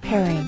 Preparing.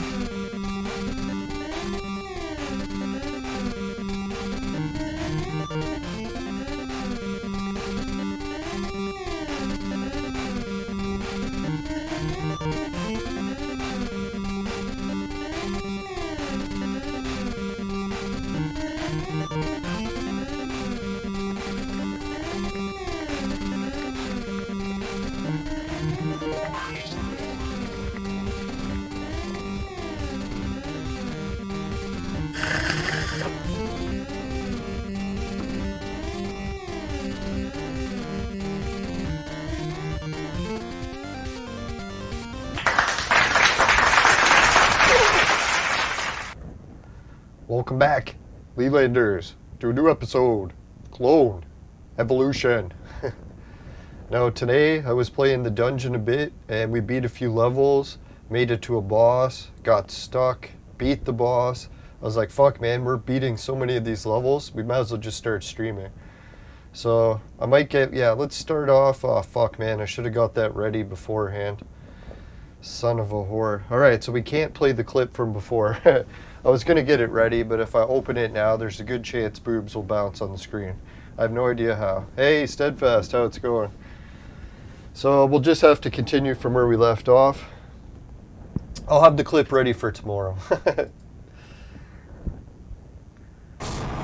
Welcome back, Lelanders, to a new episode, Clone Evolution. Now today I was playing the dungeon a bit and we beat a few levels, made it to a boss, got stuck, beat the boss. I was like, fuck man, we're beating so many of these levels, we might as well just start streaming. So I might get, let's start off. Oh fuck man, I should have got that ready beforehand. Son of a whore. Alright, so we can't play the clip from before. I was going to get it ready, but if I open it now, there's a good chance boobs will bounce on the screen. I have no idea how. Hey, Steadfast, how it's going? So we'll just have to continue from where we left off. I'll have the clip ready for tomorrow.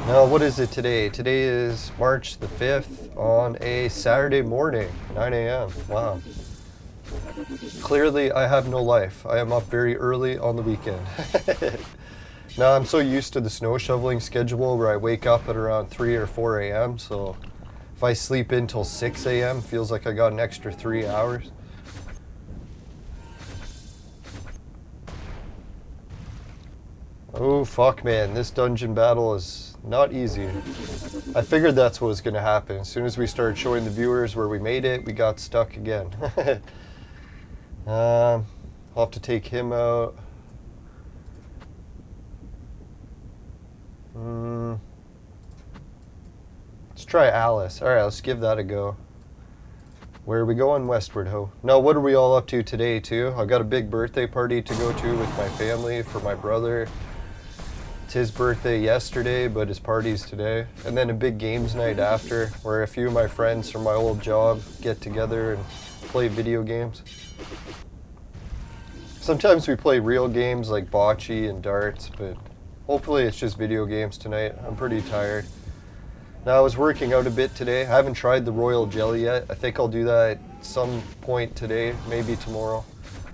Now, what is it today? Today is March the 5th on a Saturday morning, 9 a.m. Wow. Clearly, I have no life. I am up very early on the weekend. Now, I'm so used to the snow shoveling schedule where I wake up at around 3 or 4 a.m. So if I sleep in till 6 a.m., feels like I got an extra 3 hours. Oh, fuck, man. This dungeon battle is not easy. I figured that's what was going to happen. As soon as we started showing the viewers where we made it, we got stuck again. I'll have to take him out. Let's try Alice. Alright, let's give that a go. Where are we going? Westward, ho. Now, what are we all up to today, too? I got a big birthday party to go to with my family for my brother. It's his birthday yesterday, but his party's today. And then a big games night after, where a few of my friends from my old job get together and play video games. Sometimes we play real games like bocce and darts, but hopefully it's just video games tonight. I'm pretty tired. Now, I was working out a bit today. I haven't tried the royal jelly yet. I think I'll do that at some point today, maybe tomorrow.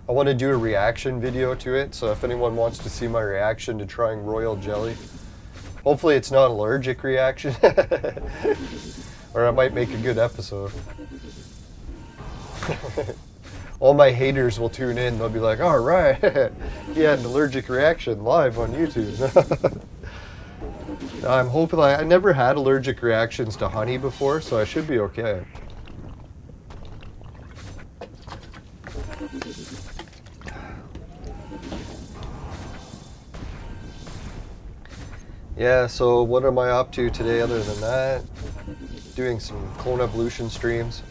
I want to do a reaction video to it, so if anyone wants to see my reaction to trying royal jelly, hopefully it's not an allergic reaction, or it might make a good episode. All my haters will tune in. They'll be like, all right, he had an allergic reaction live on YouTube. I'm hoping, I never had allergic reactions to honey before, so I should be okay. Yeah, so what am I up to today other than that? Doing some Clone Evolution streams.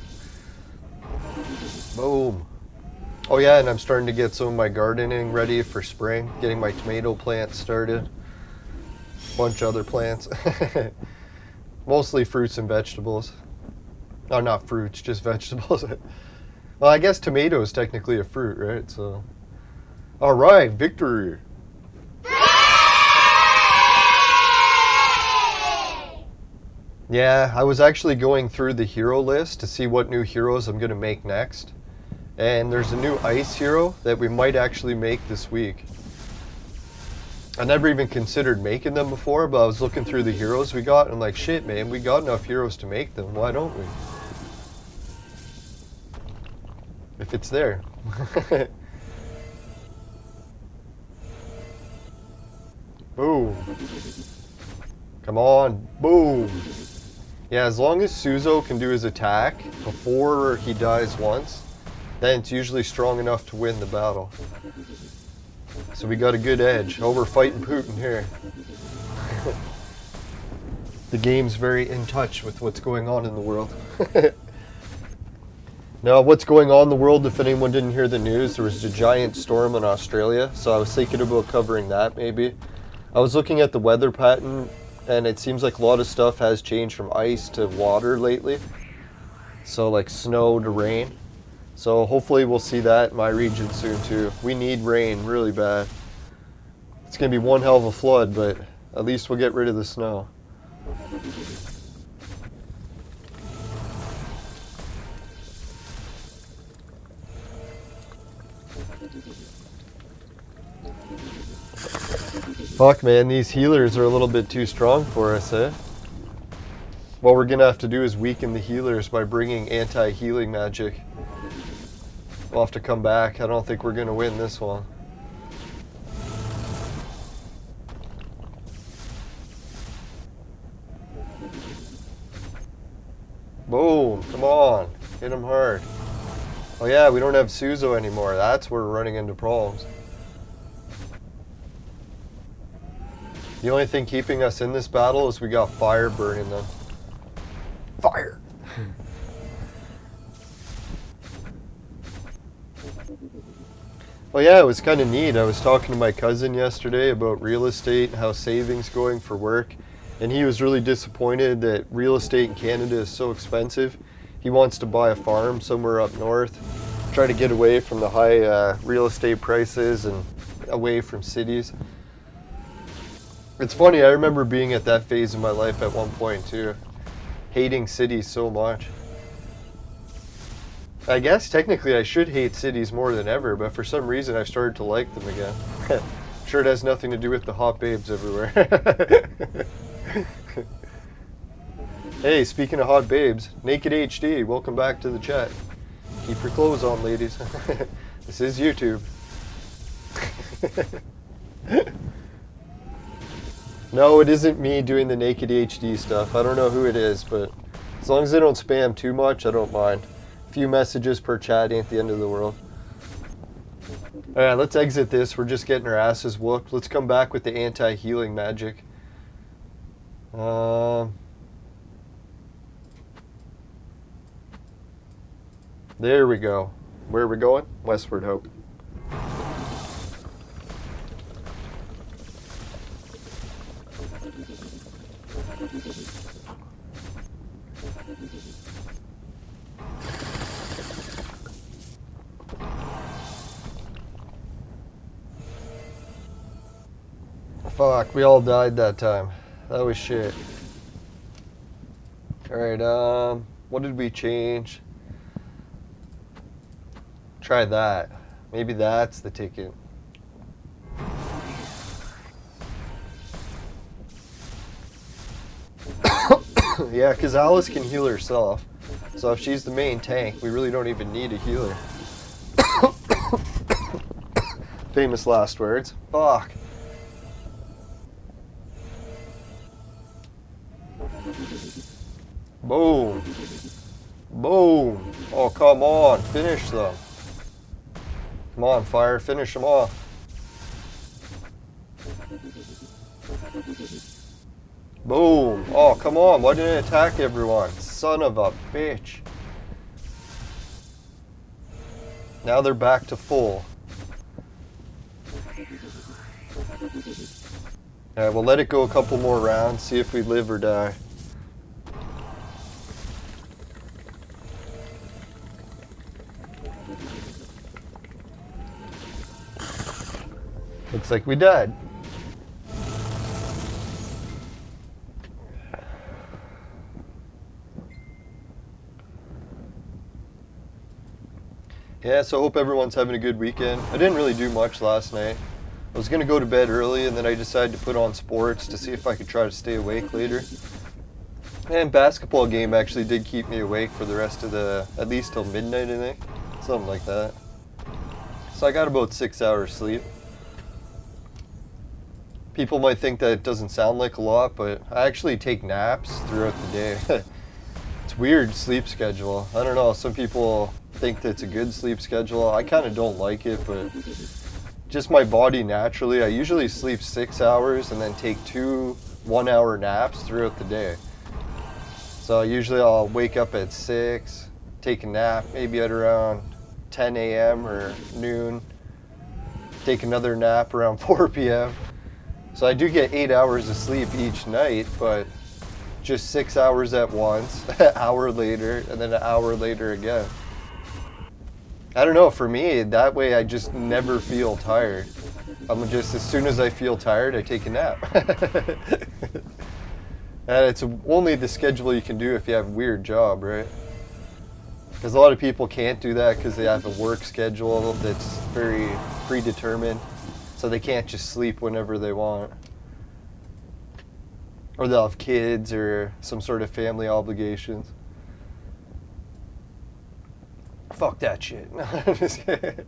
Boom. Oh yeah, and I'm starting to get some of my gardening ready for spring, getting my tomato plants started. Bunch of other plants. Mostly fruits and vegetables. Oh, not fruits, just vegetables. Well, I guess tomato is technically a fruit, right? So, all right, victory. Yeah, I was actually going through the hero list to see what new heroes I'm going to make next. And there's a new ice hero that we might actually make this week. I never even considered making them before, but I was looking through the heroes we got and I'm like, shit man, we got enough heroes to make them, why don't we? If it's there. Boom. Come on, boom. Yeah, as long as Suzo can do his attack before he dies once, then it's usually strong enough to win the battle. So we got a good edge. Oh, we're fighting Putin here. The game's very in touch with what's going on in the world. Now, what's going on in the world, if anyone didn't hear the news, there was a giant storm in Australia, so I was thinking about covering that maybe. I was looking at the weather pattern, and it seems like a lot of stuff has changed from ice to water lately. So like snow to rain. So hopefully we'll see that in my region soon too. We need rain really bad. It's going to be one hell of a flood, but at least we'll get rid of the snow. Fuck man, these healers are a little bit too strong for us, eh? What we're gonna have to do is weaken the healers by bringing anti-healing magic. We'll have to come back. I don't think we're gonna win this one. Boom, come on, hit him hard. Oh yeah, we don't have Suzo anymore. That's where we're running into problems. The only thing keeping us in this battle is we got fire burning them. Fire! Well yeah, it was kind of neat. I was talking to my cousin yesterday about real estate and how savings going for work. And he was really disappointed that real estate in Canada is so expensive. He wants to buy a farm somewhere up north. Try to get away from the high real estate prices and away from cities. It's funny, I remember being at that phase in my life at one point too. Hating cities so much. I guess technically I should hate cities more than ever, but for some reason I've started to like them again. I'm sure it has nothing to do with the hot babes everywhere. Hey, speaking of hot babes, Naked HD, welcome back to the chat. Keep your clothes on, ladies. This is YouTube. No, it isn't me doing the Naked HD stuff. I don't know who it is, but as long as they don't spam too much, I don't mind. A few messages per chat ain't the end of the world. Alright, let's exit this. We're just getting our asses whooped. Let's come back with the anti-healing magic. There we go. Where are we going? Westward Hope. Fuck, we all died that time. That was shit. Alright, what did we change? Try that. Maybe that's the ticket. Yeah, because Alice can heal herself. So if she's the main tank, we really don't even need a healer. Famous last words. Fuck. Boom. Boom. Oh, come on. Finish them. Come on, fire. Finish them off. Boom. Oh, come on. Why didn't it attack everyone? Son of a bitch. Now they're back to full. Alright, we'll let it go a couple more rounds, see if we live or die. Looks like we died. Yeah, so I hope everyone's having a good weekend. I didn't really do much last night. I was going to go to bed early and then I decided to put on sports to see if I could try to stay awake later. And basketball game actually did keep me awake for the rest of the, at least till midnight I think. Something like that. So I got about 6 hours sleep. People might think that it doesn't sound like a lot, but I actually take naps throughout the day. It's weird sleep schedule. I don't know, some people think that it's a good sleep schedule. I kind of don't like it, but just my body naturally. I usually sleep 6 hours and then take 2 1-hour naps throughout the day. So usually I'll wake up at 6, take a nap, maybe at around 10 a.m. or noon. Take another nap around 4 p.m. So I do get 8 hours of sleep each night, but just 6 hours at once, an hour later, and then an hour later again. I don't know, for me, that way I just never feel tired. I'm just, as soon as I feel tired, I take a nap. And it's only the schedule you can do if you have a weird job, right? Because a lot of people can't do that because they have a work schedule that's very predetermined. So they can't just sleep whenever they want. Or they'll have kids or some sort of family obligations. Fuck that shit. No, I'm just kidding.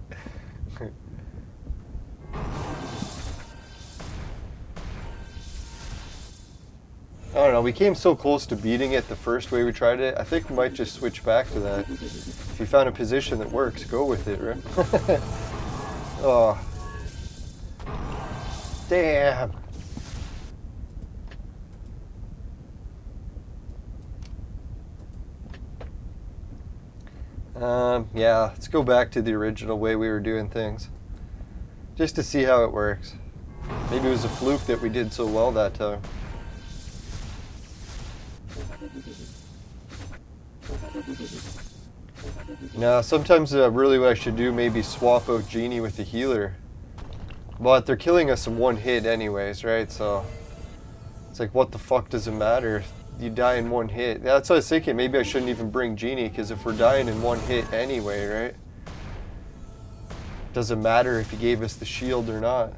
I don't know, we came so close to beating it the first way we tried it. I think we might just switch back to that. If you found a position that works, go with it, right? Oh. Damn. Yeah, let's go back to the original way we were doing things. Just to see how it works. Maybe it was a fluke that we did so well that time. Now, sometimes really what I should do, maybe swap out Genie with the healer. But they're killing us in one hit anyways, right? So it's like, what the fuck does it matter if you die in one hit? That's what I was thinking. Maybe I shouldn't even bring Genie, because if we're dying in one hit anyway, right? Doesn't matter if he gave us the shield or not.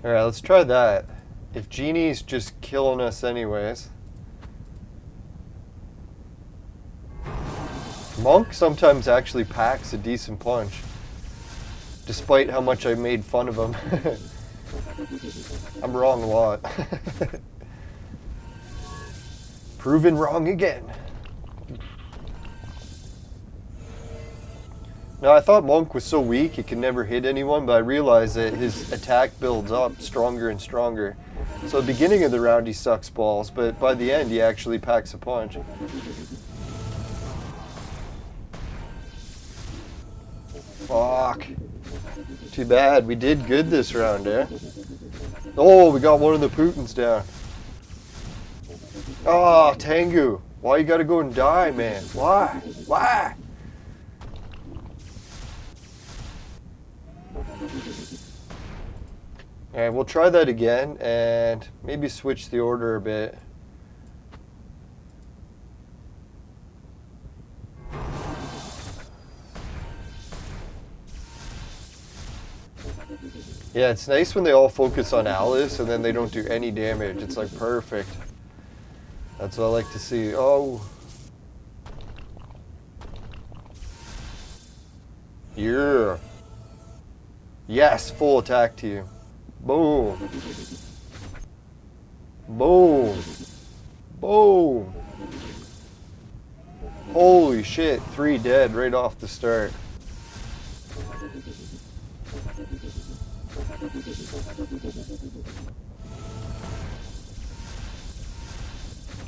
Alright, let's try that. If Genie's just killing us anyways. Monk sometimes actually packs a decent punch. Despite how much I made fun of him. I'm wrong a lot. Proven wrong again. Now, I thought Monk was so weak he could never hit anyone, but I realized that his attack builds up stronger and stronger. So at the beginning of the round he sucks balls, but by the end he actually packs a punch. Fuck. Too bad. We did good this round, eh? Oh, we got one of the Putins down. Oh, Tengu. Why you gotta go and die, man? Why? Why? Alright, we'll try that again and maybe switch the order a bit. Yeah, it's nice when they all focus on Alice and then they don't do any damage. It's like perfect. That's what I like to see. Oh. Yeah. Yes, full attack to you. Boom. Boom. Boom. Holy shit, 3 dead right off the start.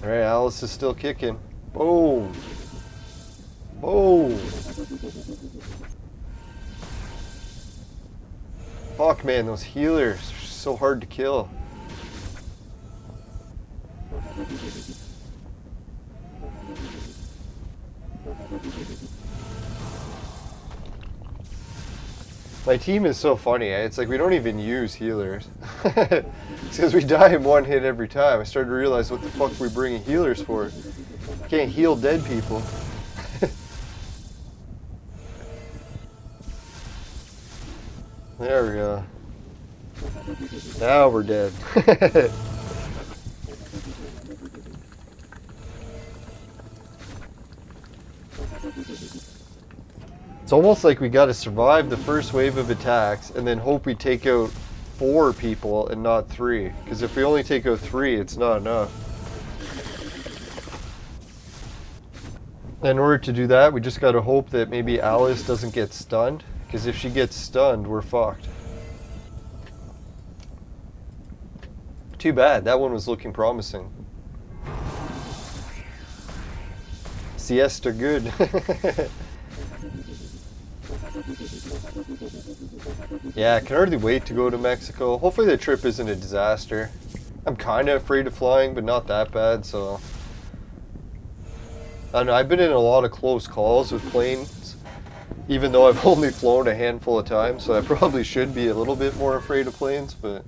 Alright, Alice is still kicking. Boom. Boom. Fuck, man, those healers are so hard to kill. My team is so funny, eh? It's like we don't even use healers. It's because we die in one hit every time. I started to realize what the fuck we're bringing healers for. Can't heal dead people. There we go. Now we're dead. It's almost like we gotta survive the first wave of attacks and then hope we take out 4 people and not 3. Because if we only take out 3, it's not enough. In order to do that, we just gotta hope that maybe Alice doesn't get stunned. Because if she gets stunned, we're fucked. Too bad, that one was looking promising. Siesta good. Yeah, I can hardly wait to go to Mexico. Hopefully the trip isn't a disaster. I'm kind of afraid of flying, but not that bad, so... I don't know, I've been in a lot of close calls with planes, even though I've only flown a handful of times, so I probably should be a little bit more afraid of planes, but...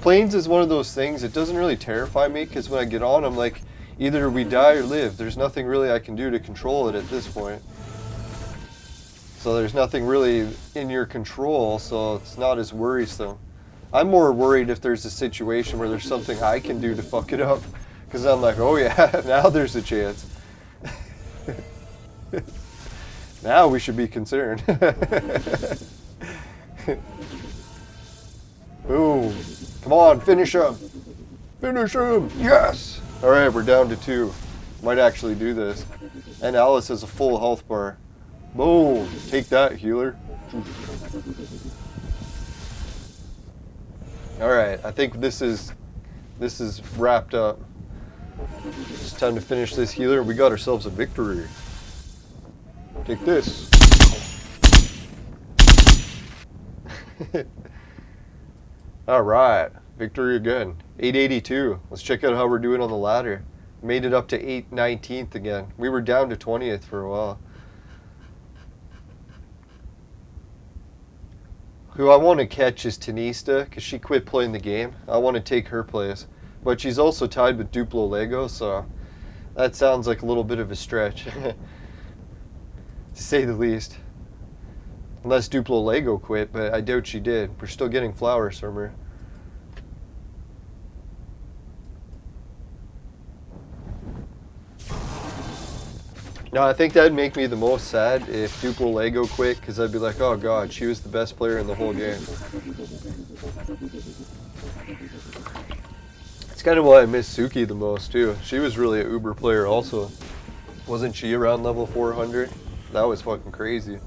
Planes is one of those things, it doesn't really terrify me, because when I get on, I'm like, either we die or live. There's nothing really I can do to control it at this point. So there's nothing really in your control, so it's not as worrisome. I'm more worried if there's a situation where there's something I can do to fuck it up. Because I'm like, oh yeah, now there's a chance. Now we should be concerned. Boom. Come on, finish him. Finish him. Yes. Alright, we're down to 2. Might actually do this. And Alice has a full health bar. Boom. Take that, healer. Alright, I think this is wrapped up. It's time to finish this healer. We got ourselves a victory. Take this. Alright, victory again. 882. Let's check out how we're doing on the ladder. Made it up to 19th again. We were down to 20th for a while. Who I want to catch is Tanista, because she quit playing the game. I want to take her place. But she's also tied with Duplo Lego, so that sounds like a little bit of a stretch. To say the least. Unless Duplo Lego quit, but I doubt she did. We're still getting flowers from her. No, I think that'd make me the most sad if Duplo Lego quit, because I'd be like, oh god, she was the best player in the whole game. It's kind of why I miss Suki the most, too. She was really an uber player also. Wasn't she around level 400? That was fucking crazy.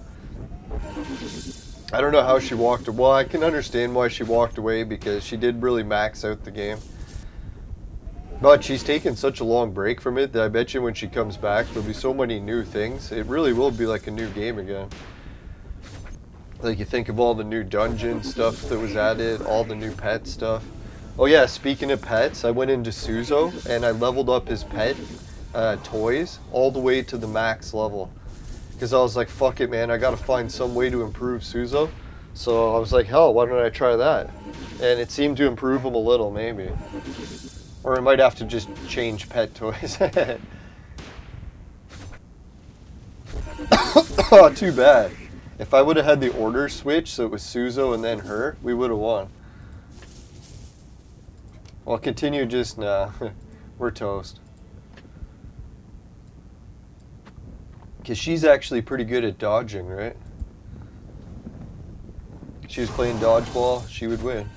I don't know how she walked away. Well, I can understand why she walked away, because she did really max out the game. But she's taken such a long break from it that I bet you when she comes back, there'll be so many new things. It really will be like a new game again. Like, you think of all the new dungeon stuff that was added, all the new pet stuff. Oh yeah, speaking of pets, I went into Suzo and I leveled up his pet toys all the way to the max level. Because I was like, fuck it, man, I gotta find some way to improve Suzo. So I was like, hell, why don't I try that? And it seemed to improve him a little, maybe. Or I might have to just change pet toys. Oh, too bad. If I would have had the order switch, so it was Suzo and then her, we would have won. Well, continue just now. We're toast. Because she's actually pretty good at dodging, right? If she was playing dodgeball, she would win.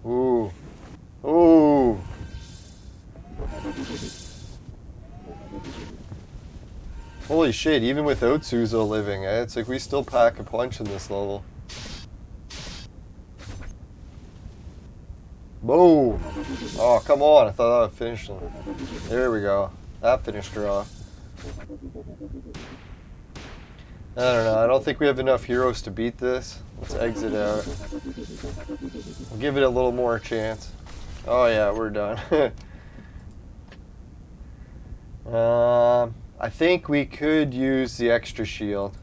Ooh. Ooh. Holy shit, even without Suzo living, it's like we still pack a punch in this level. Boom! Oh, come on, I thought that would finish them. There we go. That finished her off. I don't know, I don't think we have enough heroes to beat this. Let's exit out. We'll give it a little more chance. Oh yeah, we're done. I think we could use the extra shield.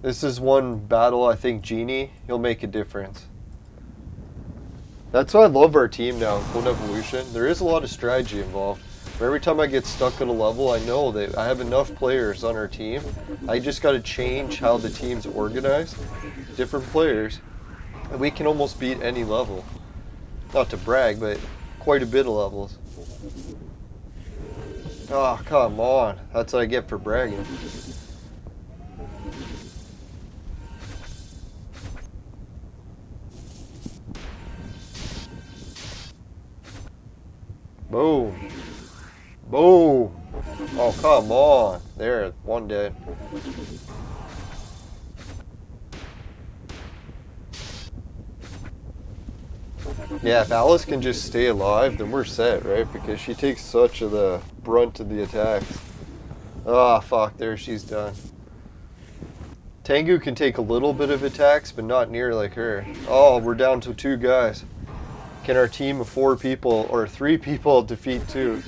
This is one battle, I think Genie, he'll make a difference. That's why I love our team now in Clone Evolution. There is a lot of strategy involved. But every time I get stuck at a level, I know that I have enough players on our team. I just got to change how the team's organized. Different players. And we can almost beat any level. Not to brag, but quite a bit of levels. Oh, come on. That's what I get for bragging. Boom. Boom. Oh, come on. There, one dead. Yeah, if Alice can just stay alive, then we're set, right? Because she takes such of the brunt of the attacks. Ah, oh, fuck, there, she's done. Tengu can take a little bit of attacks, but not near like her. Oh, we're down to 2 guys. Can our team of 4 people, or 3 people, defeat 2?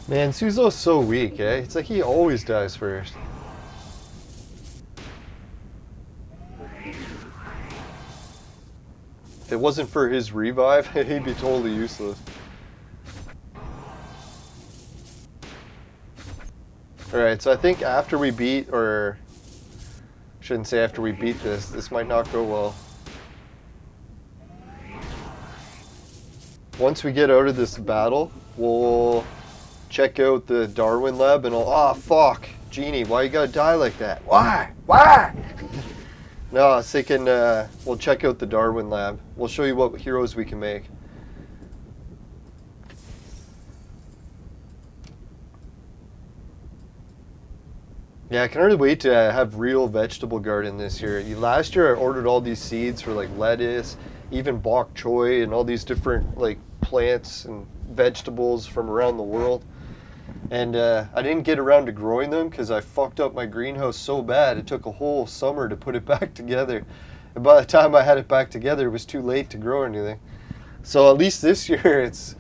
Man, Suzo's so weak, eh? It's like he always dies first. If it wasn't for his revive, he'd be totally useless. Alright, so I think after we beat, or shouldn't say after we beat this might not go well. Once we get out of this battle, we'll check out the Darwin lab and oh fuck, Genie, why you gotta die like that? Why? Why? No, I was thinking we'll check out the Darwin lab. We'll show you what heroes we can make. Yeah, I can hardly wait to have real vegetable garden this year. Last year I ordered all these seeds for like lettuce, even bok choy, and all these different like plants and vegetables from around the world. And I didn't get around to growing them because I fucked up my greenhouse so bad. It took a whole summer to put it back together. And by the time I had it back together, it was too late to grow anything. So at least this year it's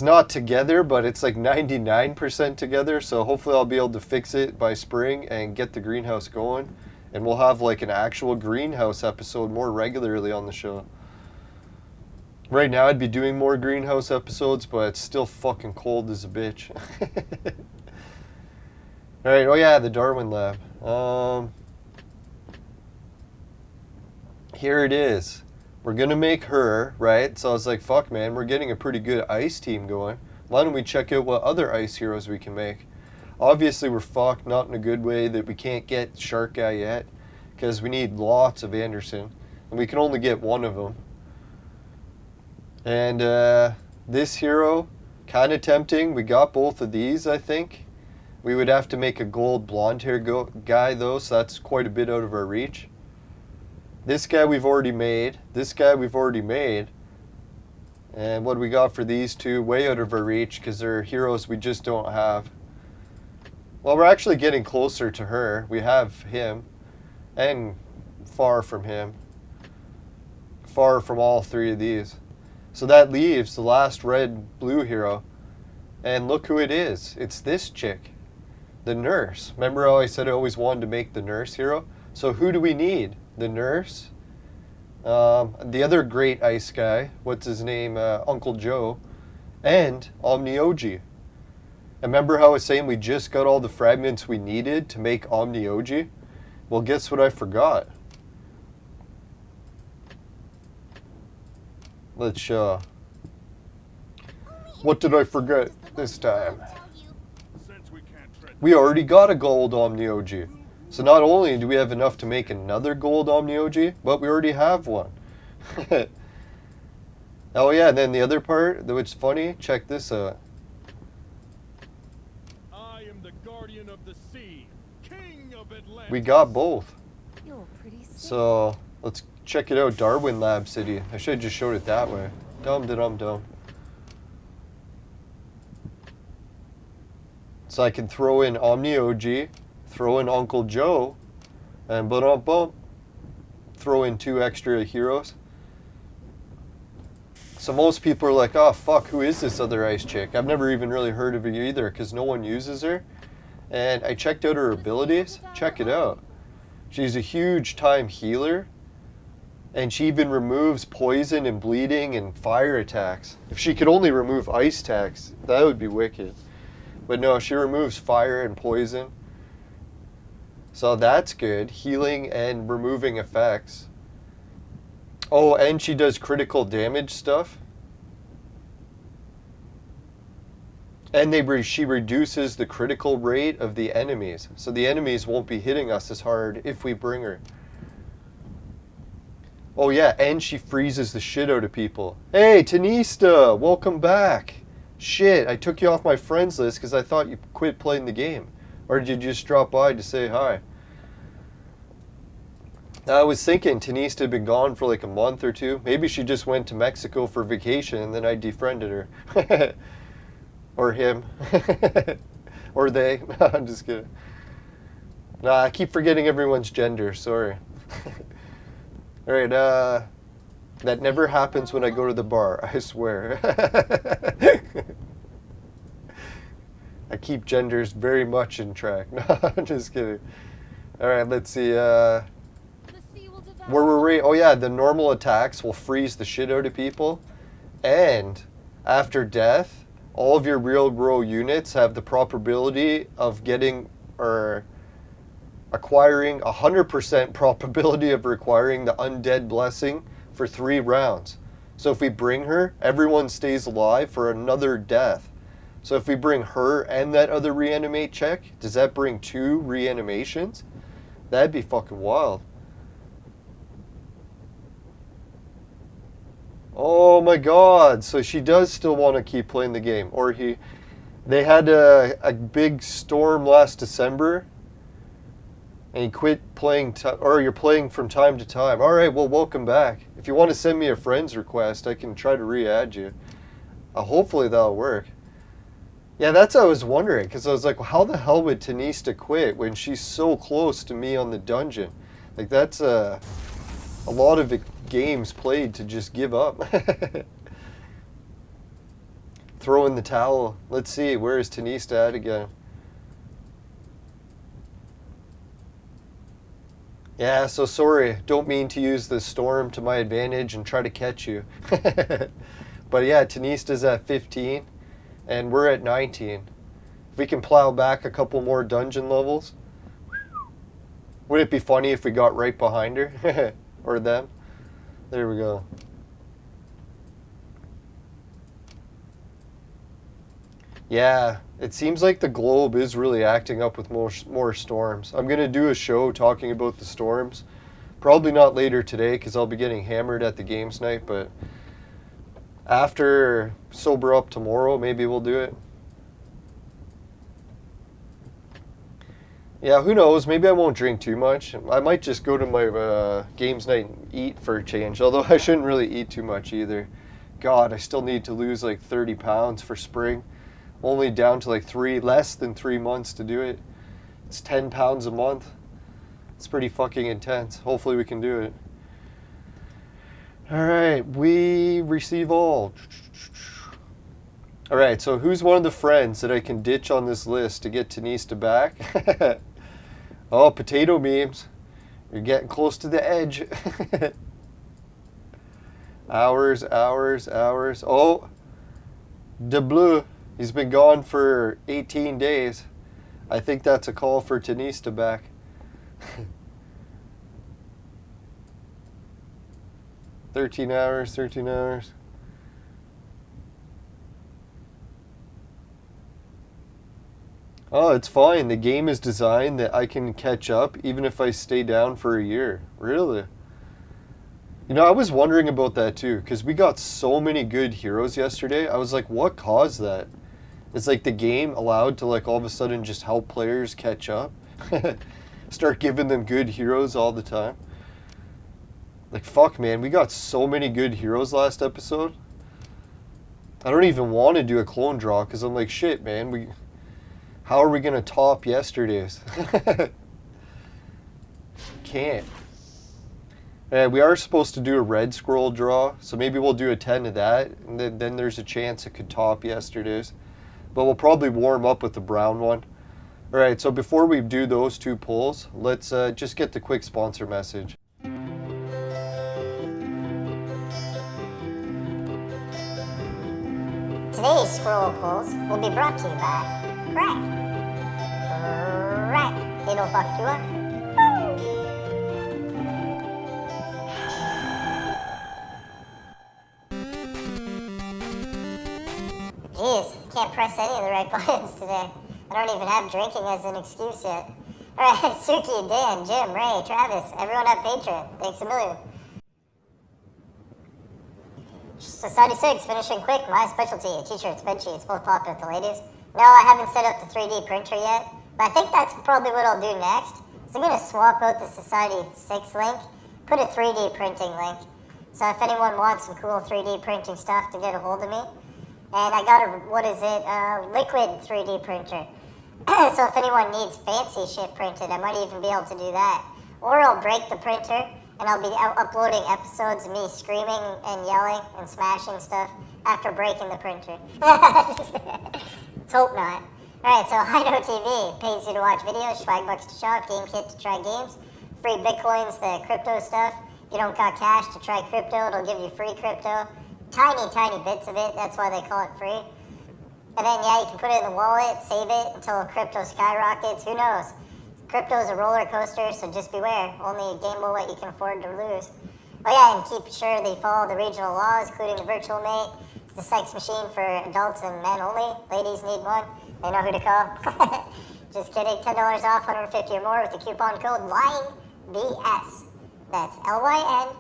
not together, but it's like 99% together. So hopefully I'll be able to fix it by spring and get the greenhouse going. And we'll have like an actual greenhouse episode more regularly on the show. Right now I'd be doing more greenhouse episodes, but it's still fucking cold as a bitch. Alright, oh yeah, the Darwin lab. Here it is. We're gonna make her, right? So I was like, fuck man, we're getting a pretty good ice team going. Why don't we check out what other ice heroes we can make? Obviously we're fucked, not in a good way, that we can't get Shark Guy yet, because we need lots of Anderson, and we can only get one of them. And this hero, kind of tempting. We got both of these, I think. We would have to make a gold blonde hair guy though, so that's quite a bit out of our reach. This guy we've already made. This guy we've already made. And what do we got for these two? Way out of our reach because they're heroes we just don't have. Well, we're actually getting closer to her. We have him. And far from him. Far from all 3 of these. So that leaves the last red-blue hero. And look who it is. It's this chick. The nurse. Remember how I said I always wanted to make the nurse hero? So who do we need? The nurse. The other great ice guy. What's his name? Uncle Joe. And Omnioji. Remember how I was saying we just got all the fragments we needed to make Omnioji? Well, guess what I forgot? Let's show. What did I forget this time? We already got a gold Omnioji. So not only do we have enough to make another gold Omnioji, but we already have one. Oh yeah, and then the other part, which is funny, check this out. I am the guardian of the sea, king of Atlantis. We got both. You're pretty sick. So let's check it out, Darwin Lab City. I should have just showed it that way. Dum-da-dum-dum. So I can throw in Omnioji, throw in Uncle Joe, and bump, throw in 2 extra heroes. So most people are like, oh fuck, who is this other ice chick? I've never even really heard of her either because no one uses her. And I checked out her abilities. Check it out. She's a huge time healer. And she even removes poison and bleeding and fire attacks. If she could only remove ice attacks, that would be wicked. But no, she removes fire and poison. So that's good. Healing and removing effects. Oh, and she does critical damage stuff. And she reduces the critical rate of the enemies. So the enemies won't be hitting us as hard if we bring her. Oh yeah, and she freezes the shit out of people. Hey, Tanista, welcome back. Shit, I took you off my friends list because I thought you quit playing the game. Or did you just drop by to say hi? I was thinking Tanista had been gone for like a month or two. Maybe she just went to Mexico for vacation and then I defriended her. Or him. Or they. No, I'm just kidding. Nah, I keep forgetting everyone's gender, sorry. Alright, that never happens when I go to the bar, I swear. I keep genders very much in track. No, I'm just kidding. Alright, let's see, where were we? Oh yeah, the normal attacks will freeze the shit out of people. And after death, all of your real grow units have the probability of getting, or acquiring 100% probability of requiring the undead blessing for 3 rounds. So if we bring her, everyone stays alive for another death. So if we bring her and that other reanimate check, does that bring 2 reanimations? That'd be fucking wild. Oh my god, so she does still want to keep playing the game. Or they had a big storm last December, and he quit playing, or you're playing from time to time. Alright, well, welcome back. If you want to send me a friend's request, I can try to re-add you. Hopefully that'll work. Yeah, that's what I was wondering, because I was like, well, how the hell would Tanista quit when she's so close to me on the dungeon? Like, that's a lot of games played to just give up. Throw in the towel. Let's see, where is Tanista at again? Yeah, so sorry. Don't mean to use the storm to my advantage and try to catch you. But yeah, Tanista's at 15, and we're at 19. If we can plow back a couple more dungeon levels, would it be funny if we got right behind her? Or them? There we go. Yeah, it seems like the globe is really acting up with more storms. I'm going to do a show talking about the storms. Probably not later today because I'll be getting hammered at the games night, but after sober up tomorrow, maybe we'll do it. Yeah, who knows? Maybe I won't drink too much. I might just go to my games night and eat for a change, although I shouldn't really eat too much either. God, I still need to lose like 30 pounds for spring. Only down to like less than 3 months to do it. It's 10 pounds a month. It's pretty fucking intense. Hopefully we can do it. Alright, we receive all. Alright, so who's one of the friends that I can ditch on this list to get Tanista back? Oh, potato memes. You're getting close to the edge. Hours. Oh, De Bleu. He's been gone for 18 days. I think that's a call for Tanista back. 13 hours. Oh, it's fine. The game is designed that I can catch up even if I stay down for a year. Really? You know, I was wondering about that too, because we got so many good heroes yesterday. I was like, what caused that? It's like the game allowed to like all of a sudden just help players catch up. Start giving them good heroes all the time. Like, fuck, man, we got so many good heroes last episode. I don't even want to do a clone draw because I'm like, shit, man, how are we going to top yesterday's? Can't. We are supposed to do a red scroll draw, so maybe we'll do a 10 of that, and then there's a chance it could top yesterday's. But we'll probably warm up with the brown one. Alright, so before we do those 2 pulls, let's just get the quick sponsor message. Today's scroll pulls will be brought to you by Crunk. Right, it'll fuck you up. Jeez, can't press any of the right buttons today. I don't even have drinking as an excuse yet. Alright, Suki, Dan, Jim, Ray, Travis, everyone at Patreon. Thanks a million. Society 6, finishing quick, my specialty, t-shirts, bedsheets, both popular with the ladies. No, I haven't set up the 3D printer yet, but I think that's probably what I'll do next. So I'm going to swap out the Society 6 link, put a 3D printing link. So if anyone wants some cool 3D printing stuff to get a hold of me. And I got a, liquid 3D printer. So if anyone needs fancy shit printed, I might even be able to do that. Or I'll break the printer, and I'll be uploading episodes of me screaming and yelling and smashing stuff after breaking the printer. Let's hope not. Alright, so Hido TV pays you to watch videos, swag bucks to shop, GameKit to try games, free bitcoins, the crypto stuff. If you don't got cash to try crypto, it'll give you free crypto. Tiny, tiny bits of it, that's why they call it free. And then, yeah, you can put it in the wallet, save it until crypto skyrockets. Who knows? Crypto's a roller coaster, so just beware. Only gamble what you can afford to lose. Oh yeah, and keep sure they follow the regional laws, including the virtual mate. It's the sex machine for adults and men only. Ladies need one. They know who to call. Just kidding. $10 off, 150 or more with the coupon code LYINGBS. That's LYNBSN.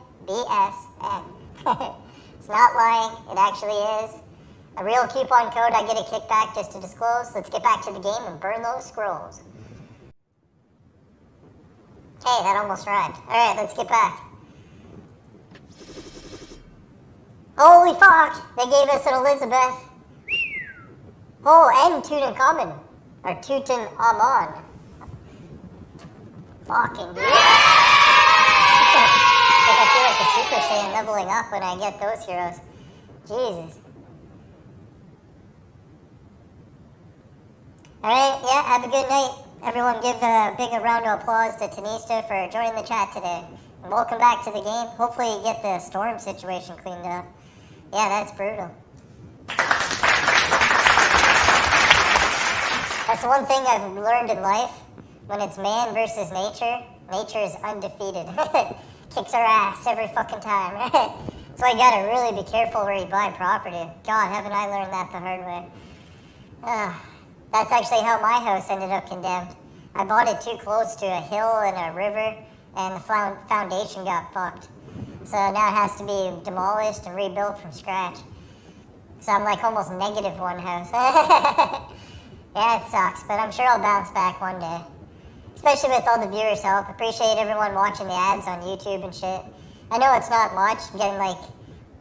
It's not lying. It actually is. A real coupon code, I get a kickback just to disclose. Let's get back to the game and burn those scrolls. Hey, that almost rhymed. Alright, let's get back. Holy fuck! They gave us an Elizabeth. Oh, and Tutankhamun. Or Tutankhamun. Fucking dude. It's like I feel like a Super Saiyan leveling up when I get those heroes. Jesus. Alright, yeah, have a good night. Everyone give a big round of applause to Tanista for joining the chat today. And welcome back to the game. Hopefully you get the storm situation cleaned up. Yeah, that's brutal. That's one thing I've learned in life. When it's man versus nature, nature is undefeated. Kicks our ass every fucking time. So I gotta really be careful where you buy property. God, haven't I learned that the hard way. That's actually how my house ended up condemned. I bought it too close to a hill and a river, and the foundation got fucked. So now it has to be demolished and rebuilt from scratch. So I'm like almost -1 house. Yeah, it sucks, but I'm sure I'll bounce back one day. Especially with all the viewers' help. Appreciate everyone watching the ads on YouTube and shit. I know it's not much. I'm getting like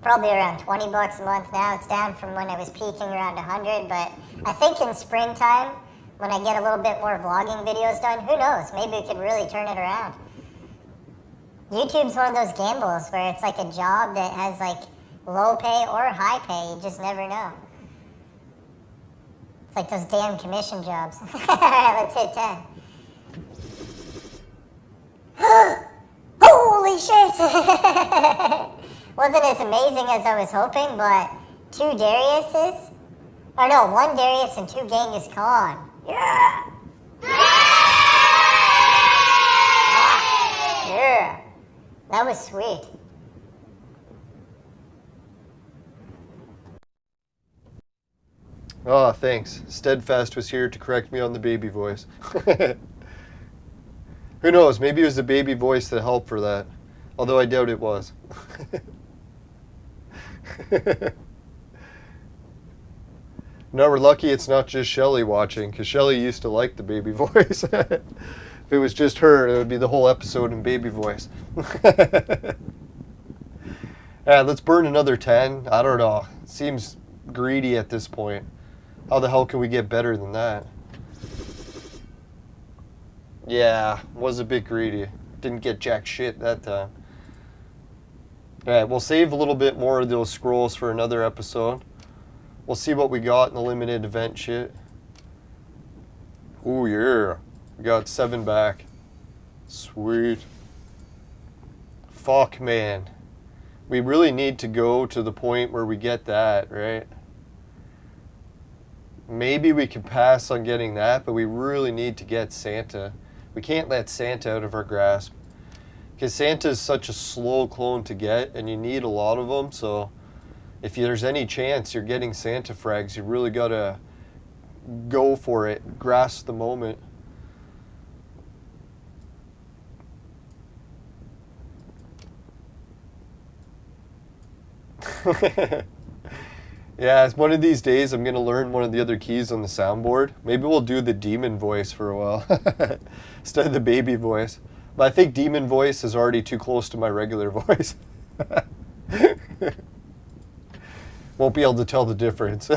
probably around 20 bucks a month now. It's down from when I was peaking around 100, but I think in springtime, when I get a little bit more vlogging videos done, who knows, maybe we could really turn it around. YouTube's one of those gambles where it's like a job that has like low pay or high pay, you just never know. It's like those damn commission jobs. Alright, let's hit 10. Holy shit! Wasn't as amazing as I was hoping, but 2 Dariuses? Or no, 1 Darius and 2 Genghis Khan. Yeah! Yeah! That was sweet. Oh, thanks. Steadfast was here to correct me on the baby voice. Who knows, maybe it was the baby voice that helped for that. Although I doubt it was. No, we're lucky it's not just Shelly watching, because Shelly used to like the baby voice. If it was just her, it would be the whole episode in baby voice. Yeah, let's burn another 10. I don't know. It seems greedy at this point. How the hell can we get better than that? Yeah, was a bit greedy. Didn't get jack shit that time. Alright, we'll save a little bit more of those scrolls for another episode. We'll see what we got in the limited event shit. Ooh, yeah. We got 7 back. Sweet. Fuck, man. We really need to go to the point where we get that, right? Maybe we can pass on getting that, but we really need to get Santa. We can't let Santa out of our grasp. Because Santa is such a slow clone to get, and you need a lot of them, so if there's any chance you're getting Santa frags, you really gotta go for it, grasp the moment. Yeah, it's one of these days I'm going to learn one of the other keys on the soundboard. Maybe we'll do the demon voice for a while instead of the baby voice. But I think demon voice is already too close to my regular voice. Won't be able to tell the difference.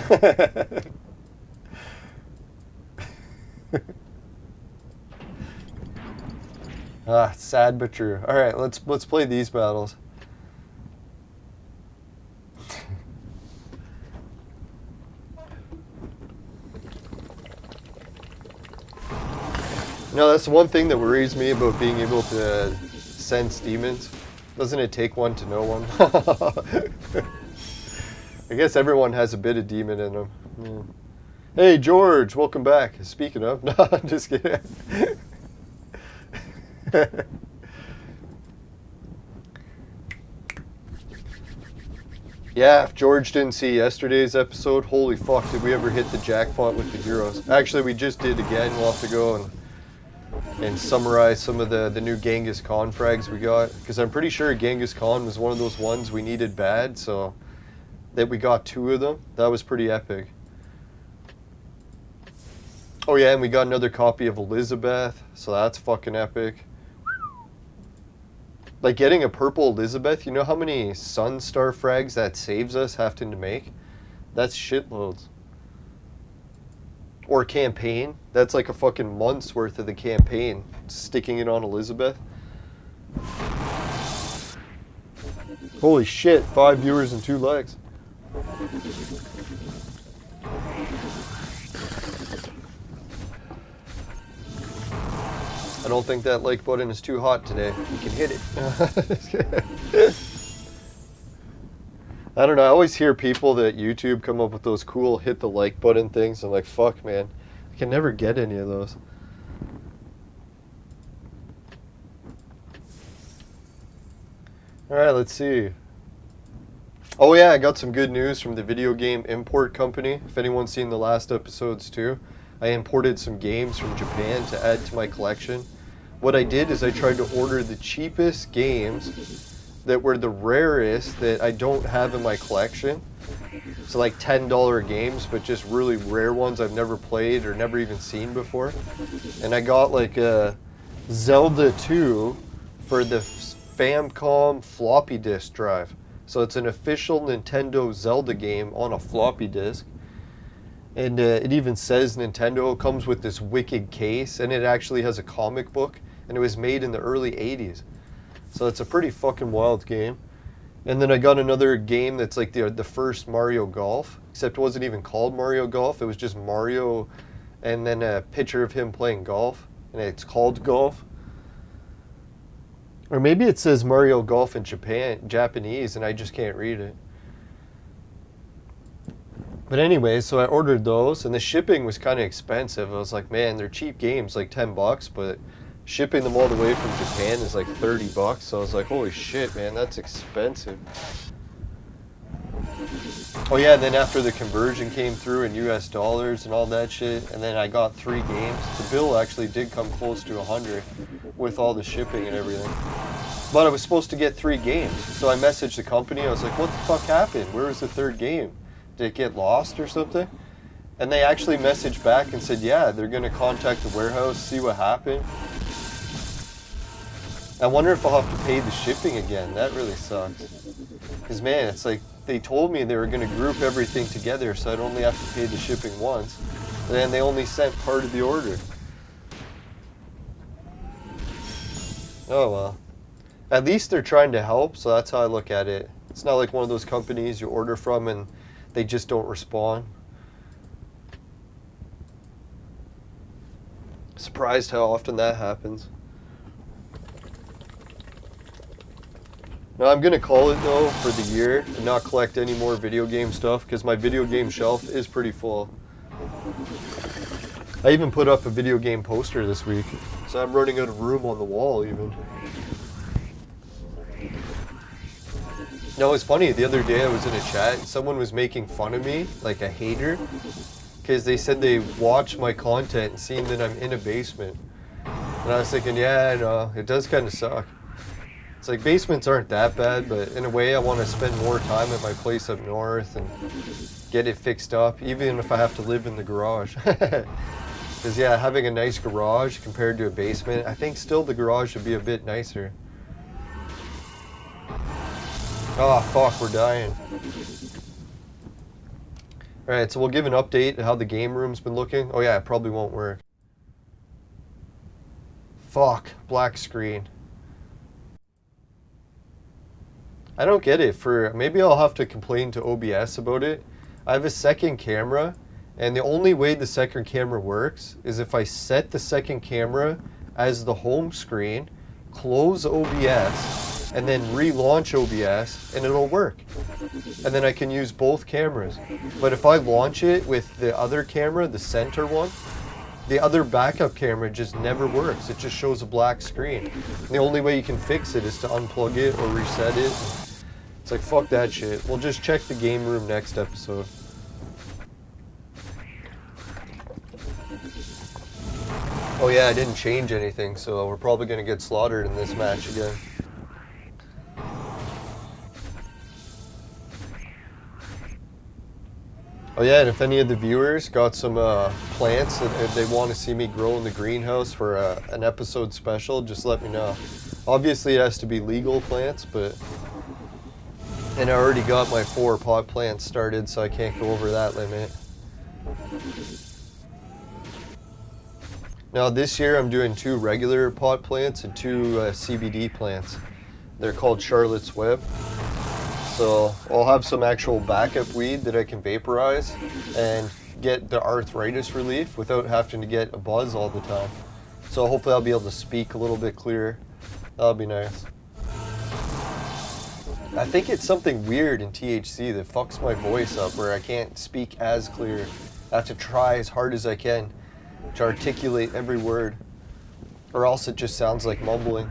Sad but true. All right, let's play these battles. No, that's the one thing that worries me about being able to sense demons. Doesn't it take one to know one? I guess everyone has a bit of demon in them. Yeah. Hey, George, welcome back. Speaking of, no, I'm just kidding. Yeah, if George didn't see yesterday's episode, holy fuck, did we ever hit the jackpot with the Euros. Actually, we just did again. We'll have to go and summarize some of the new Genghis Khan frags we got. Because I'm pretty sure Genghis Khan was one of those ones we needed bad, so that we got 2 of them. That was pretty epic. Oh yeah, and we got another copy of Elizabeth, so that's fucking epic. Like getting a purple Elizabeth, you know how many Sunstar frags that saves us having to make? That's shitloads. Or campaign. That's like a fucking month's worth of the campaign. Sticking it on Elizabeth. Holy shit, 5 viewers and 2 likes. I don't think that like button is too hot today. You can hit it. I don't know. I always hear people that YouTube come up with those cool hit the like button things. I'm like, fuck, man. I can never get any of those. Alright, let's see. Oh yeah, I got some good news from the video game import company. If anyone's seen the last episodes too. I imported some games from Japan to add to my collection. What I did is I tried to order the cheapest games that were the rarest that I don't have in my collection. So like $10 games, but just really rare ones I've never played or never even seen before. And I got like a Zelda 2 for the Famicom floppy disk drive. So it's an official Nintendo Zelda game on a floppy disk. And it even says Nintendo. It comes with this wicked case, and it actually has a comic book, and it was made in the early 80s. So it's a pretty fucking wild game. And then I got another game that's like the first Mario Golf, except it wasn't even called Mario Golf. It was just Mario and then a picture of him playing golf, and it's called Golf. Or maybe it says Mario Golf in Japanese, and I just can't read it. But anyway, so I ordered those, and the shipping was kind of expensive. I was like, man, they're cheap games, like $10, but shipping them all the way from Japan is like $30. So I was like, holy shit, man, that's expensive. Oh yeah, and then after the conversion came through in US dollars and all that shit, and then I got 3 games. The bill actually did come close to 100 with all the shipping and everything. But I was supposed to get 3 games. So I messaged the company. I was like, what the fuck happened? Where was the 3rd game? Did it get lost or something? And they actually messaged back and said, yeah, they're going to contact the warehouse, see what happened. I wonder if I'll have to pay the shipping again. That really sucks. Because, man, it's like they told me they were going to group everything together, so I'd only have to pay the shipping once. And then they only sent part of the order. Oh, well. At least they're trying to help, so that's how I look at it. It's not like one of those companies you order from and they just don't respond. Surprised how often that happens. Now I'm gonna call it though for the year and not collect any more video game stuff because my video game shelf is pretty full. I even put up a video game poster this week, so I'm running out of room on the wall even. No, it's funny, the other day I was in a chat and someone was making fun of me, like a hater, because they said they watched my content and seen that I'm in a basement. And I was thinking, yeah, I know, it does kind of suck. It's like basements aren't that bad, but in a way I want to spend more time at my place up north and get it fixed up, even if I have to live in the garage. Because yeah, having a nice garage compared to a basement, I think still the garage would be a bit nicer. Oh fuck, we're dying. Alright, so we'll give an update on how the game room's been looking. Oh yeah, it probably won't work. Fuck, black screen. I don't get it. Maybe I'll have to complain to OBS about it. I have a second camera, and the only way the second camera works is if I set the second camera as the home screen, close OBS, and then relaunch OBS, and it'll work. And then I can use both cameras. But if I launch it with the other camera, the center one, the other backup camera just never works. It just shows a black screen. And the only way you can fix it is to unplug it or reset it. It's like, fuck that shit. We'll just check the game room next episode. Oh yeah, I didn't change anything, so we're probably going to get slaughtered in this match again. Oh yeah, and if any of the viewers got some plants that they want to see me grow in the greenhouse for an episode special, just let me know. Obviously it has to be legal plants, but... And I already got my 4 pot plants started, so I can't go over that limit. Now this year I'm doing 2 regular pot plants and 2 CBD plants. They're called Charlotte's Web. So I'll have some actual backup weed that I can vaporize and get the arthritis relief without having to get a buzz all the time. So hopefully I'll be able to speak a little bit clearer. That'll be nice. I think it's something weird in THC that fucks my voice up where I can't speak as clear. I have to try as hard as I can to articulate every word, or else it just sounds like mumbling.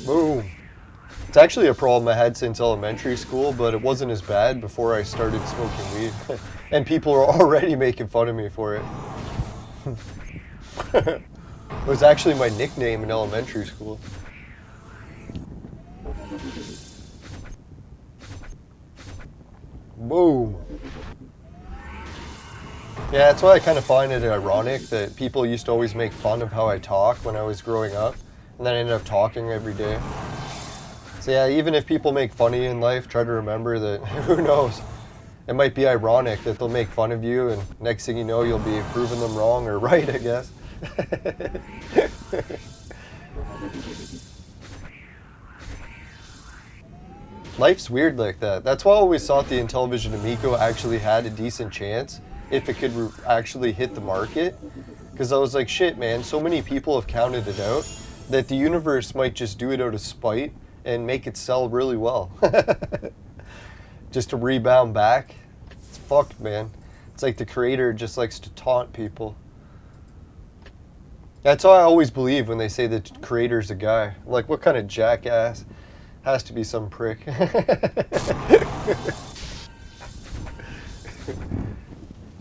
Boom. It's actually a problem I had since elementary school, but it wasn't as bad before I started smoking weed. And people are already making fun of me for it. It was actually my nickname in elementary school. Boom. Yeah, that's why I kind of find it ironic that people used to always make fun of how I talk when I was growing up, and then I ended up talking every day. So yeah, even if people make fun of you in life, try to remember that, who knows, it might be ironic that they'll make fun of you and next thing you know you'll be proving them wrong or right, I guess. Life's weird like that. That's why I always thought the Intellivision Amico actually had a decent chance if it could actually hit the market. Because I was like, shit man, so many people have counted it out that the universe might just do it out of spite and make it sell really well. Just to rebound back. It's fucked, man. It's like the creator just likes to taunt people. That's how I always believe when they say the creator's a guy. I'm like, what kind of jackass? Has to be some prick.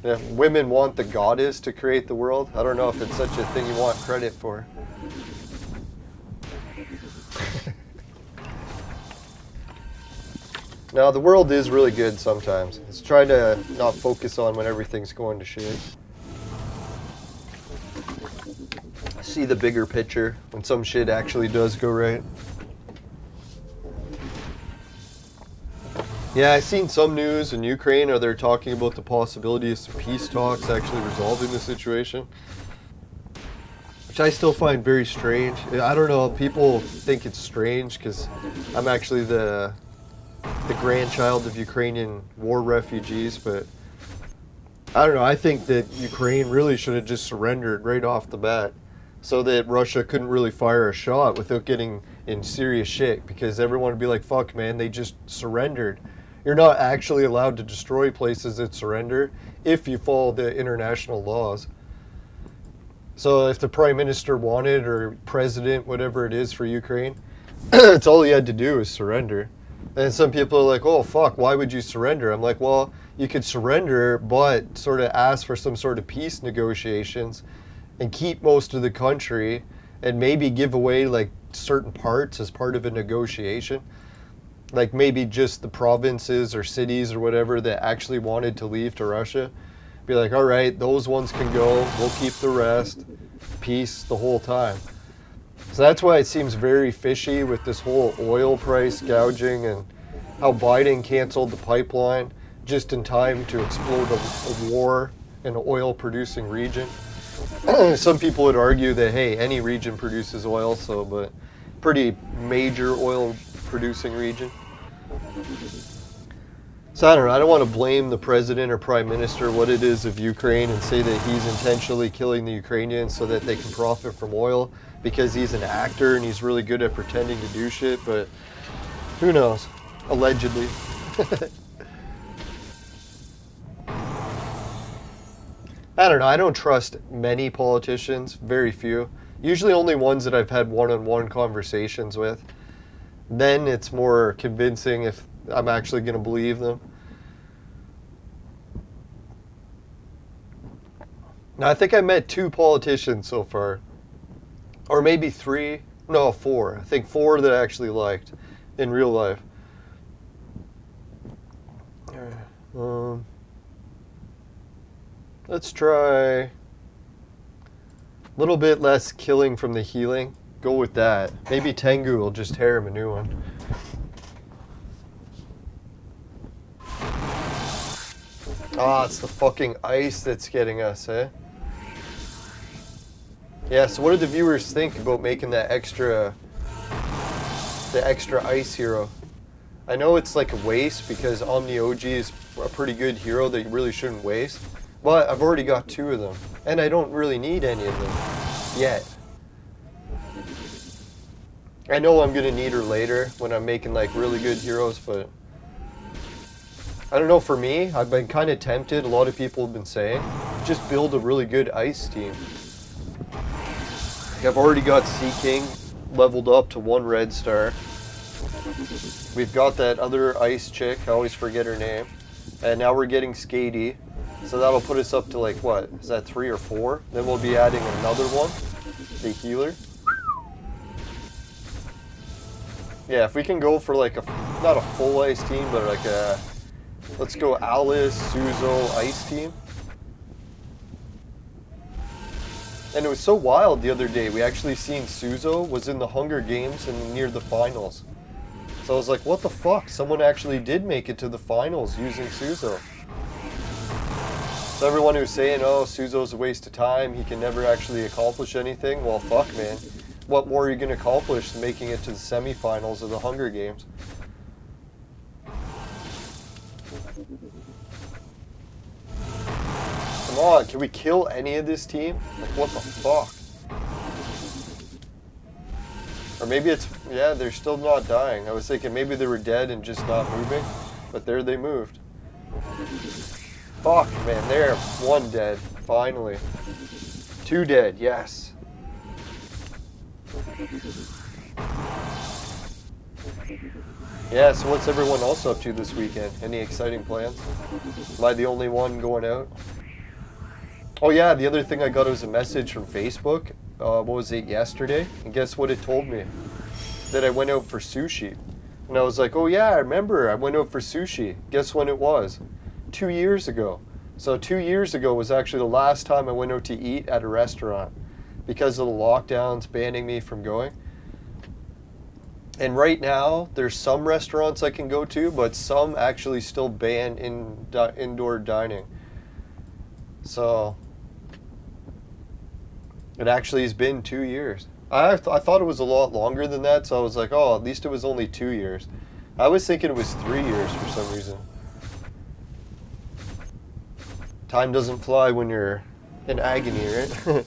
If women want the goddess to create the world, I don't know if it's such a thing you want credit for. Now, the world is really good sometimes. Let's try to not focus on when everything's going to shit. See the bigger picture when some shit actually does go right. Yeah, I've seen some news in Ukraine, or they're talking about the possibility of some peace talks actually resolving the situation. Which I still find very strange. I don't know, people think it's strange because I'm actually the grandchild of Ukrainian war refugees, but I don't know, I think that Ukraine really should have just surrendered right off the bat so that Russia couldn't really fire a shot without getting in serious shit, because everyone would be like, fuck man, they just surrendered. You're not actually allowed to destroy places that surrender if you follow the international laws. So if the Prime Minister wanted, or President, whatever it is for Ukraine, it's all he had to do is surrender. And some people are like, oh, fuck, why would you surrender? I'm like, well, you could surrender, but sort of ask for some sort of peace negotiations and keep most of the country and maybe give away, like, certain parts as part of a negotiation. Like, maybe just the provinces or cities or whatever that actually wanted to leave to Russia. Be like, all right, those ones can go. We'll keep the rest. Peace the whole time. So that's why it seems very fishy with this whole oil price gouging and how Biden canceled the pipeline just in time to explode a war in an oil-producing region. Some people would argue that, hey, any region produces oil, so, but pretty major oil-producing region. So I don't know, I don't want to blame the president or prime minister what it is of Ukraine and say that he's intentionally killing the Ukrainians so that they can profit from oil because he's an actor and he's really good at pretending to do shit, but who knows? Allegedly. I don't know, I don't trust many politicians, very few. Usually only ones that I've had one-on-one conversations with. Then it's more convincing if I'm actually going to believe them. Now, I think I met 2 politicians so far. Or maybe 3. No, 4. I think 4 that I actually liked in real life. Let's try a little bit less killing from the healing. Go with that. Maybe Tengu will just tear him a new one. Ah, it's the fucking ice that's getting us, eh? Yeah, so what do the viewers think about making that the extra ice hero? I know it's like a waste because Omni OG is a pretty good hero that you really shouldn't waste. But I've already got 2 of them. And I don't really need any of them. Yet. I know I'm going to need her later when I'm making like really good heroes, but I don't know, for me, I've been kind of tempted, a lot of people have been saying, just build a really good ice team. I've already got Sea King leveled up to 1 red star. We've got that other ice chick, I always forget her name. And now we're getting Skady. So that'll put us up to like, what, is that 3 or 4? Then we'll be adding another one, the healer. Yeah, if we can go for like not a full ice team, but like a, let's go Alice, Suzo, ice team. And it was so wild the other day, we actually seen Suzo was in the Hunger Games and near the finals. So I was like, what the fuck? Someone actually did make it to the finals using Suzo. So everyone who's saying, oh, Suzo's a waste of time, he can never actually accomplish anything, well, fuck, man. What more are you going to accomplish than making it to the semifinals of the Hunger Games? Come on, can we kill any of this team? Like, what the fuck? Or maybe it's, yeah, they're still not dying. I was thinking maybe they were dead and just not moving, but there they moved. Fuck, man, there, 1 dead, finally. 2 dead, yes. Yeah, so what's everyone else up to this weekend? Any exciting plans? Am I the only one going out? Oh yeah, the other thing I got was a message from Facebook. What was it, yesterday? And guess what it told me? That I went out for sushi. And I was like, oh yeah, I remember, I went out for sushi. Guess when it was? 2 years ago. So 2 years ago was actually the last time I went out to eat at a restaurant because of the lockdowns banning me from going. And right now, there's some restaurants I can go to, but some actually still ban indoor dining. So it actually has been 2 years. I thought it was a lot longer than that, so I was like, oh, at least it was only 2 years. I was thinking it was 3 years for some reason. Time doesn't fly when you're in agony, right?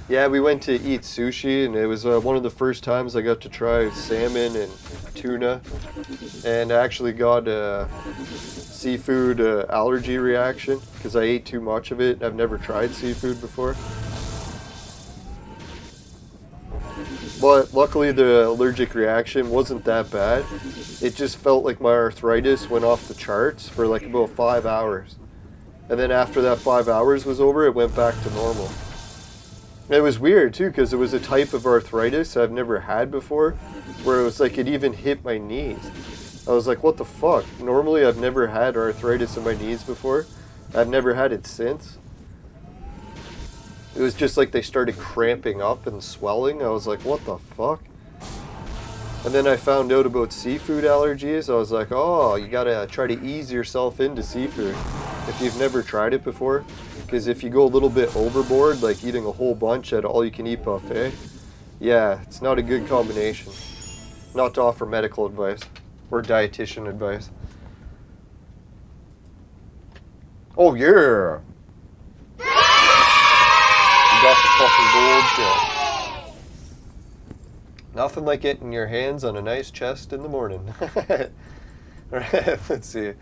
Yeah, we went to eat sushi, and it was one of the first times I got to try salmon and tuna, and I actually got a seafood allergy reaction because I ate too much of it. I've never tried seafood before. But luckily the allergic reaction wasn't that bad. It just felt like my arthritis went off the charts for like about 5 hours. And then after that 5 hours was over, it went back to normal. And it was weird too, because it was a type of arthritis I've never had before, where it was like it even hit my knees. I was like, what the fuck? Normally I've never had arthritis in my knees before. I've never had it since. It was just like they started cramping up and swelling. I was like, what the fuck? And then I found out about seafood allergies. I was like, oh, you gotta try to ease yourself into seafood if you've never tried it before. Because if you go a little bit overboard, like eating a whole bunch at all-you-can-eat buffet, yeah, it's not a good combination. Not to offer medical advice or dietitian advice. Oh yeah! Got the fucking gold chest. Nothing like getting your hands on a nice chest in the morning. Alright, let's see.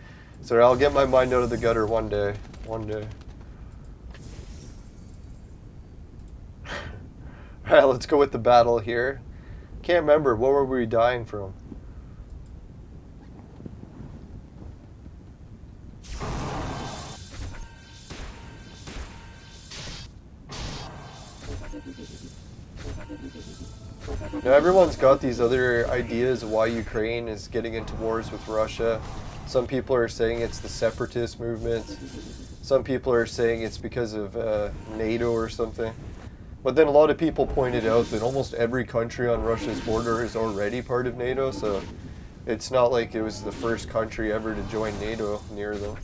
So I'll get my mind out of the gutter one day. One day. Alright, let's go with the battle here. Can't remember, what were we dying from? Now everyone's got these other ideas of why Ukraine is getting into wars with Russia. Some people are saying it's the separatist movement. Some people are saying it's because of NATO or something. But then a lot of people pointed out that almost every country on Russia's border is already part of NATO, so it's not like it was the first country ever to join NATO near them.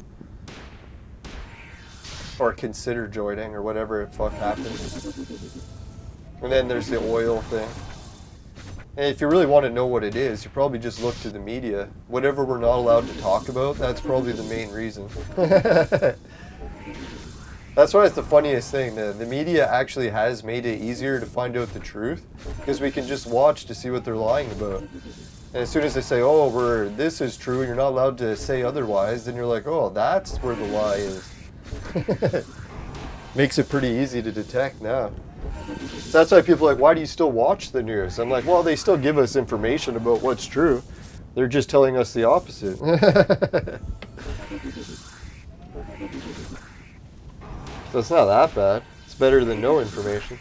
Or consider joining, or whatever the fuck happened. And then there's the oil thing. And if you really want to know what it is, you probably just look to the media. Whatever we're not allowed to talk about, that's probably the main reason. That's why it's the funniest thing. The media actually has made it easier to find out the truth, because we can just watch to see what they're lying about. And as soon as they say, oh, this is true, you're not allowed to say otherwise, then you're like, oh, that's where the lie is. Makes it pretty easy to detect now. So that's why people are like, why do you still watch the news? I'm like, well, they still give us information about what's true. They're just telling us the opposite. So it's not that bad. It's better than no information.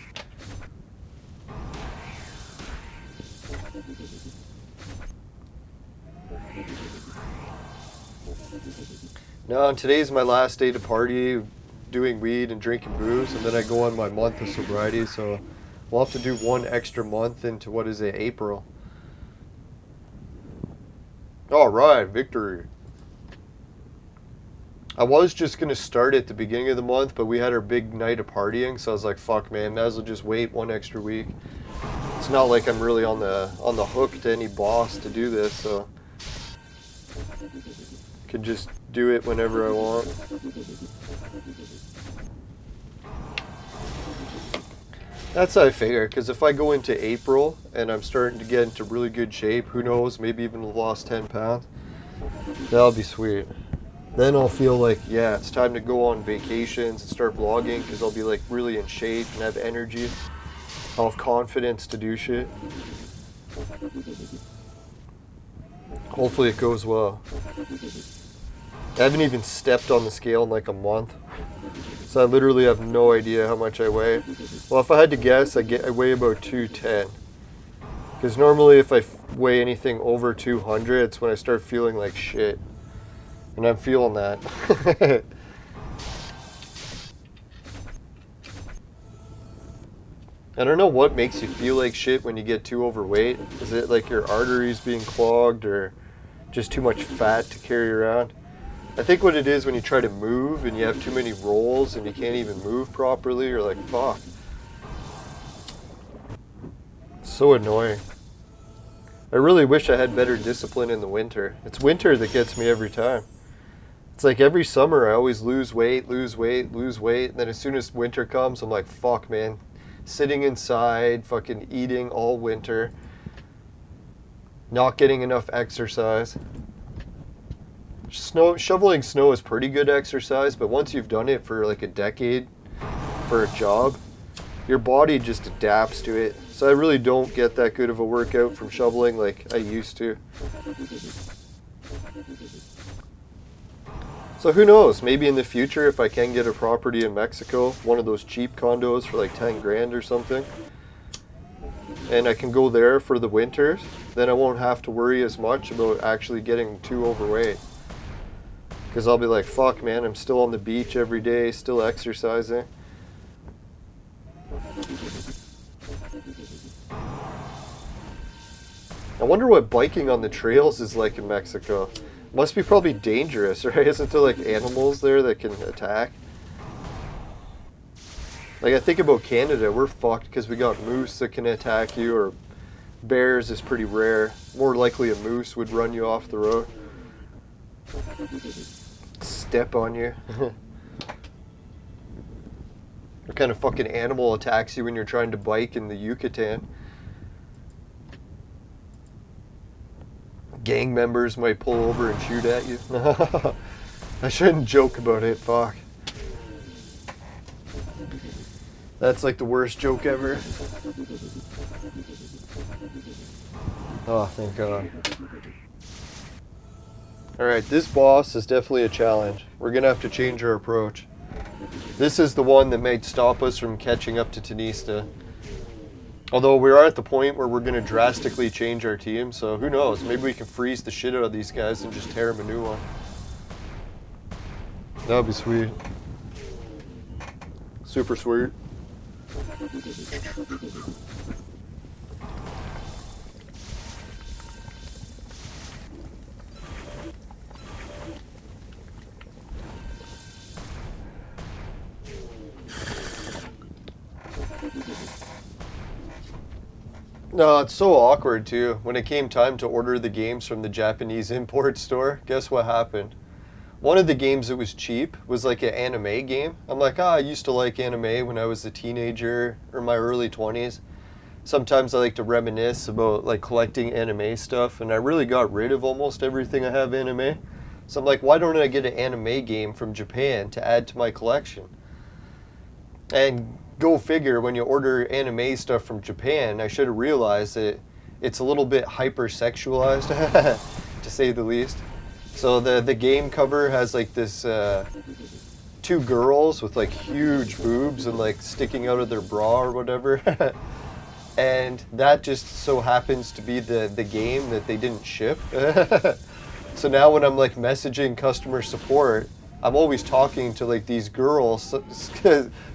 No, today's my last day to party, doing weed and drinking booze, and then I go on my month of sobriety, so we'll have to do one extra month into, what is it, April. Alright, victory. I was just going to start at the beginning of the month, but we had our big night of partying, so I was like, fuck man, might as well just wait one extra week. It's not like I'm really on the hook to any boss to do this, so could just do it whenever I want. That's how I figure, because if I go into April and I'm starting to get into really good shape, who knows, maybe even lost 10 pounds, that'll be sweet. Then I'll feel like, yeah, it's time to go on vacations and start vlogging, because I'll be like really in shape and have energy. I'll have confidence to do shit. Hopefully it goes well. I haven't even stepped on the scale in like a month, so I literally have no idea how much I weigh. Well, if I had to guess, I weigh about 210. Because normally if I weigh anything over 200, it's when I start feeling like shit. And I'm feeling that. I don't know what makes you feel like shit when you get too overweight. Is it like your arteries being clogged, or just too much fat to carry around? I think what it is, when you try to move and you have too many rolls and you can't even move properly, you're like, fuck. So annoying. I really wish I had better discipline in the winter. It's winter that gets me every time. It's like every summer I always lose weight, and then as soon as winter comes, I'm like, fuck man. Sitting inside, fucking eating all winter, not getting enough exercise. Shoveling snow is pretty good exercise, but once you've done it for like a decade for a job, your body just adapts to it. So I really don't get that good of a workout from shoveling like I used to. So who knows, maybe in the future if I can get a property in Mexico, one of those cheap condos for like 10 grand or something, and I can go there for the winters, then I won't have to worry as much about actually getting too overweight. Because I'll be like, fuck man, I'm still on the beach every day, still exercising. I wonder what biking on the trails is like in Mexico. Must be probably dangerous, right? Isn't there like animals there that can attack? Like I think about Canada, we're fucked because we got moose that can attack you, or bears is pretty rare. More likely a moose would run you off the road. Step on you. What kind of fucking animal attacks you when you're trying to bike in the Yucatan? Gang members might pull over and shoot at you. I shouldn't joke about it, fuck. That's like the worst joke ever. Oh, thank God. Alright, this boss is definitely a challenge. We're gonna have to change our approach. This is the one that might stop us from catching up to Tanista. Although we are at the point where we're going to drastically change our team, so who knows? Maybe we can freeze the shit out of these guys and just tear them a new one. That would be sweet. Super sweet. No, it's so awkward too. When it came time to order the games from the Japanese import store, guess what happened? One of the games that was cheap was like an anime game. I'm like, I used to like anime when I was a teenager or my early 20s. Sometimes I like to reminisce about like collecting anime stuff, and I really got rid of almost everything I have anime. So I'm like, why don't I get an anime game from Japan to add to my collection? And go figure, when you order anime stuff from Japan, I should have realized that it's a little bit hypersexualized, to say the least. So the game cover has like this two girls with like huge boobs and like sticking out of their bra or whatever. And that just so happens to be the game that they didn't ship. So now when I'm like messaging customer support, I'm always talking to like these girls,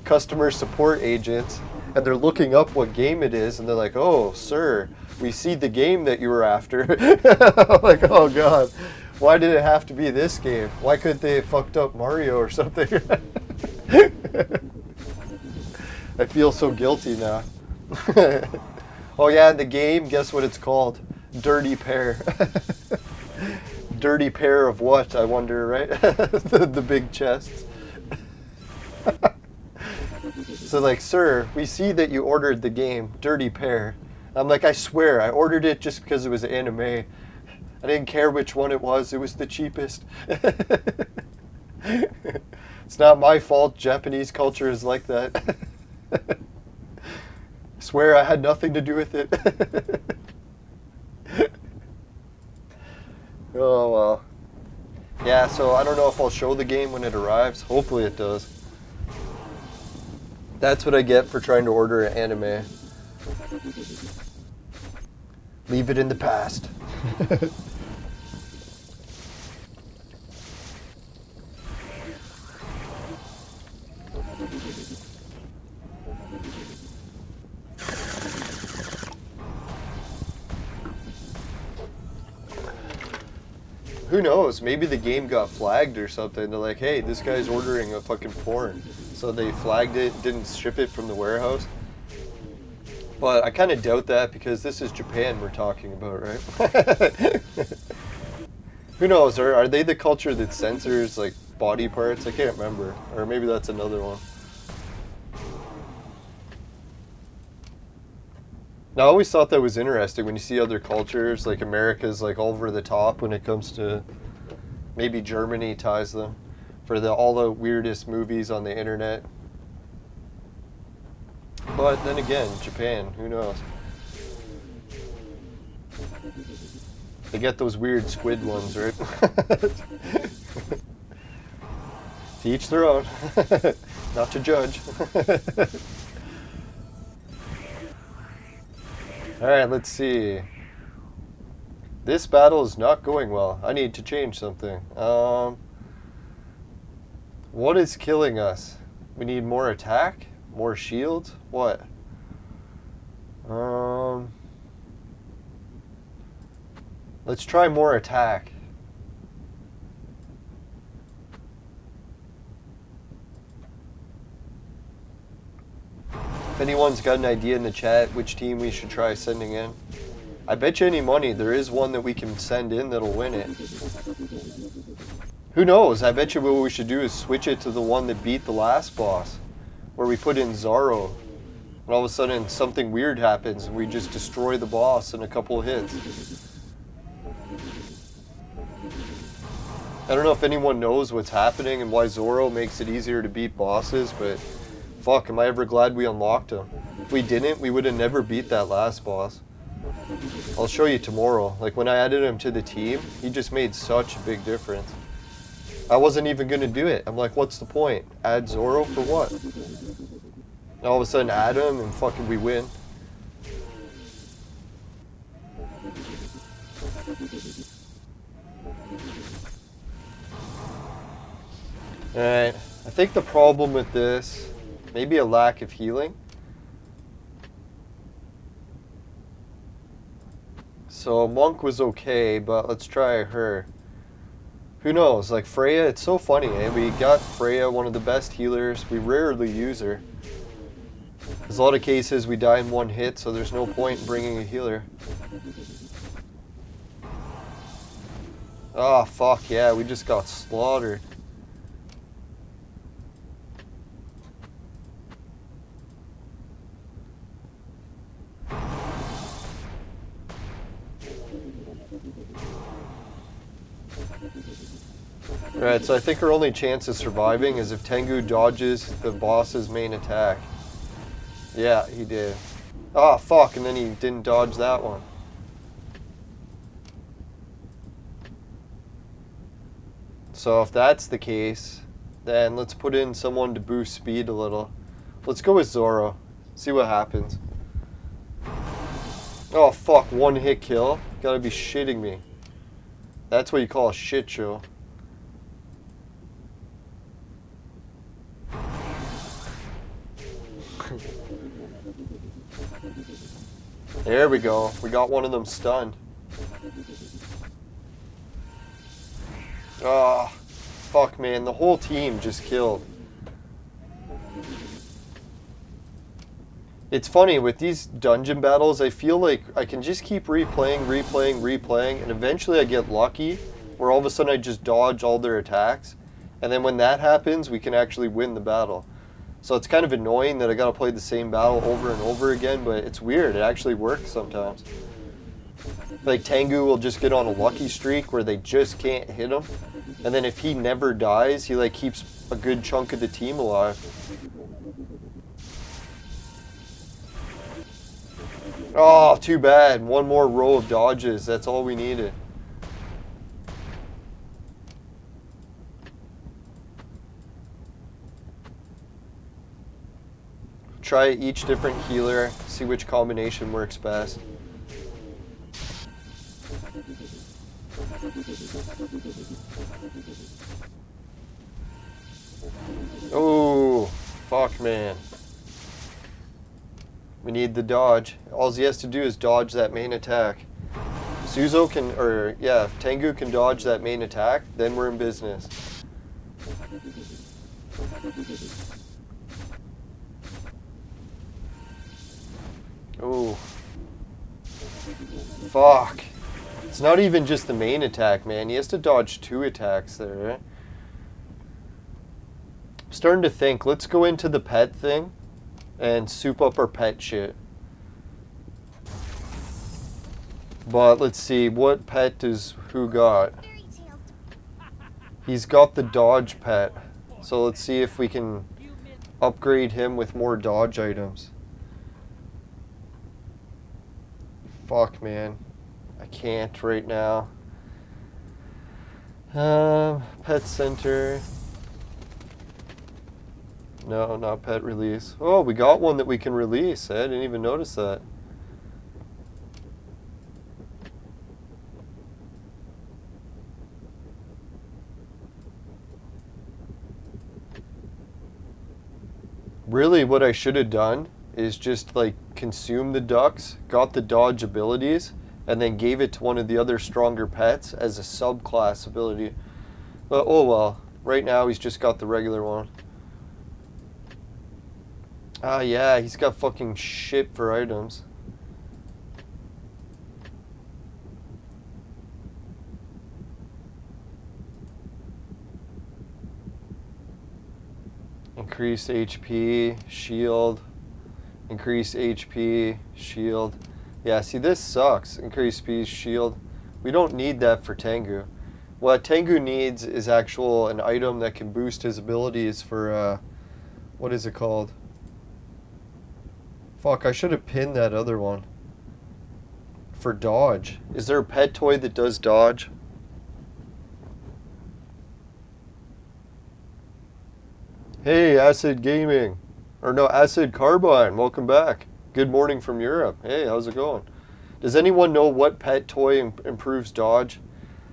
customer support agents, and they're looking up what game it is, and they're like, "Oh, sir, we see the game that you were after." I'm like, oh God, why did it have to be this game? Why couldn't they have fucked up Mario or something? I feel so guilty now. Oh yeah, the game, guess what it's called? Dirty Pair. Dirty pair of what, I wonder, right? the big chests. So like, sir, we see that you ordered the game, Dirty Pair. I'm like, I swear, I ordered it just because it was anime. I didn't care which one it was the cheapest. It's not my fault Japanese culture is like that. I swear I had nothing to do with it. Oh well. Yeah, so I don't know if I'll show the game when it arrives. Hopefully it does. That's what I get for trying to order an anime. Leave it in the past. Who knows? Maybe the game got flagged or something. They're like, hey, this guy's ordering a fucking porn. So they flagged it, didn't ship it from the warehouse. But I kind of doubt that because this is Japan we're talking about, right? Who knows? Are they the culture that censors like body parts? I can't remember. Or maybe that's another one. I always thought that was interesting when you see other cultures, like America's like all over the top when it comes to, maybe Germany ties them for all the weirdest movies on the internet. But But then again, Japan, who knows? They get those weird squid ones, right? To each their own. Not to judge. Alright, let's see. This battle is not going well. I need to change something. What is killing us? We need more attack? More shields? What? Let's try more attack. If anyone's got an idea in the chat which team we should try sending in, I bet you any money there is one that we can send in that'll win it. Who knows? I bet you what we should do is switch it to the one that beat the last boss, where we put in Zaro, and all of a sudden something weird happens and we just destroy the boss in a couple of hits. I don't know if anyone knows what's happening and why Zoro makes it easier to beat bosses, but fuck, am I ever glad we unlocked him. If we didn't, we would have never beat that last boss. I'll show you tomorrow. Like when I added him to the team, he just made such a big difference. I wasn't even going to do it. I'm like, what's the point? Add Zoro for what? And all of a sudden add him and fucking we win. Alright, I think the problem with this, maybe a lack of healing. So Monk was okay, but let's try her. Who knows, like Freya, it's so funny, eh? We got Freya, one of the best healers. We rarely use her. There's a lot of cases we die in one hit, so there's no point in bringing a healer. Oh, fuck yeah, we just got slaughtered. Alright, so I think our only chance of surviving is if Tengu dodges the boss's main attack. Yeah, he did. Oh, fuck, and then he didn't dodge that one. So if that's the case, then let's put in someone to boost speed a little. Let's go with Zoro. See what happens. Oh, fuck, one hit kill? Gotta be shitting me. That's what you call a shit show. There we go. We got one of them stunned. Ah, oh, fuck, man. The whole team just killed. It's funny, with these dungeon battles, I feel like I can just keep replaying, and eventually I get lucky, where all of a sudden I just dodge all their attacks, and then when that happens, we can actually win the battle. So it's kind of annoying that I gotta play the same battle over and over again, but it's weird, it actually works sometimes. Like Tengu will just get on a lucky streak where they just can't hit him, and then if he never dies, he like keeps a good chunk of the team alive. Oh, too bad. One more row of dodges, that's all we needed. Try each different healer, see which combination works best. Oh, fuck, man. We need the dodge. All he has to do is dodge that main attack. Suzo can, or yeah, if Tengu can dodge that main attack, then we're in business. Oh. Fuck. It's not even just the main attack, man. He has to dodge 2 attacks there, right? I'm starting to think, let's go into the pet thing and soup up our pet shit. But let's see, what pet does who got? He's got the dodge pet. So let's see if we can upgrade him with more dodge items. Fuck, man. I can't right now. Pet center. No, not pet release. Oh, we got one that we can release. I didn't even notice that. Really, what I should have done is just like consume the ducks, got the dodge abilities, and then gave it to one of the other stronger pets as a subclass ability. But oh well, right now he's just got the regular one. Ah yeah, he's got fucking shit for items. Increase HP, shield. Increase HP, shield. Yeah, see, this sucks. Increase speed, shield. We don't need that for Tengu. What Tengu needs is an item that can boost his abilities for, what is it called? Fuck, I should have pinned that other one. For dodge. Is there a pet toy that does dodge? Hey, Acid Gaming. Or no, Acid Carbine. Welcome back. Good morning from Europe. Hey, how's it going? Does anyone know what pet toy improves dodge?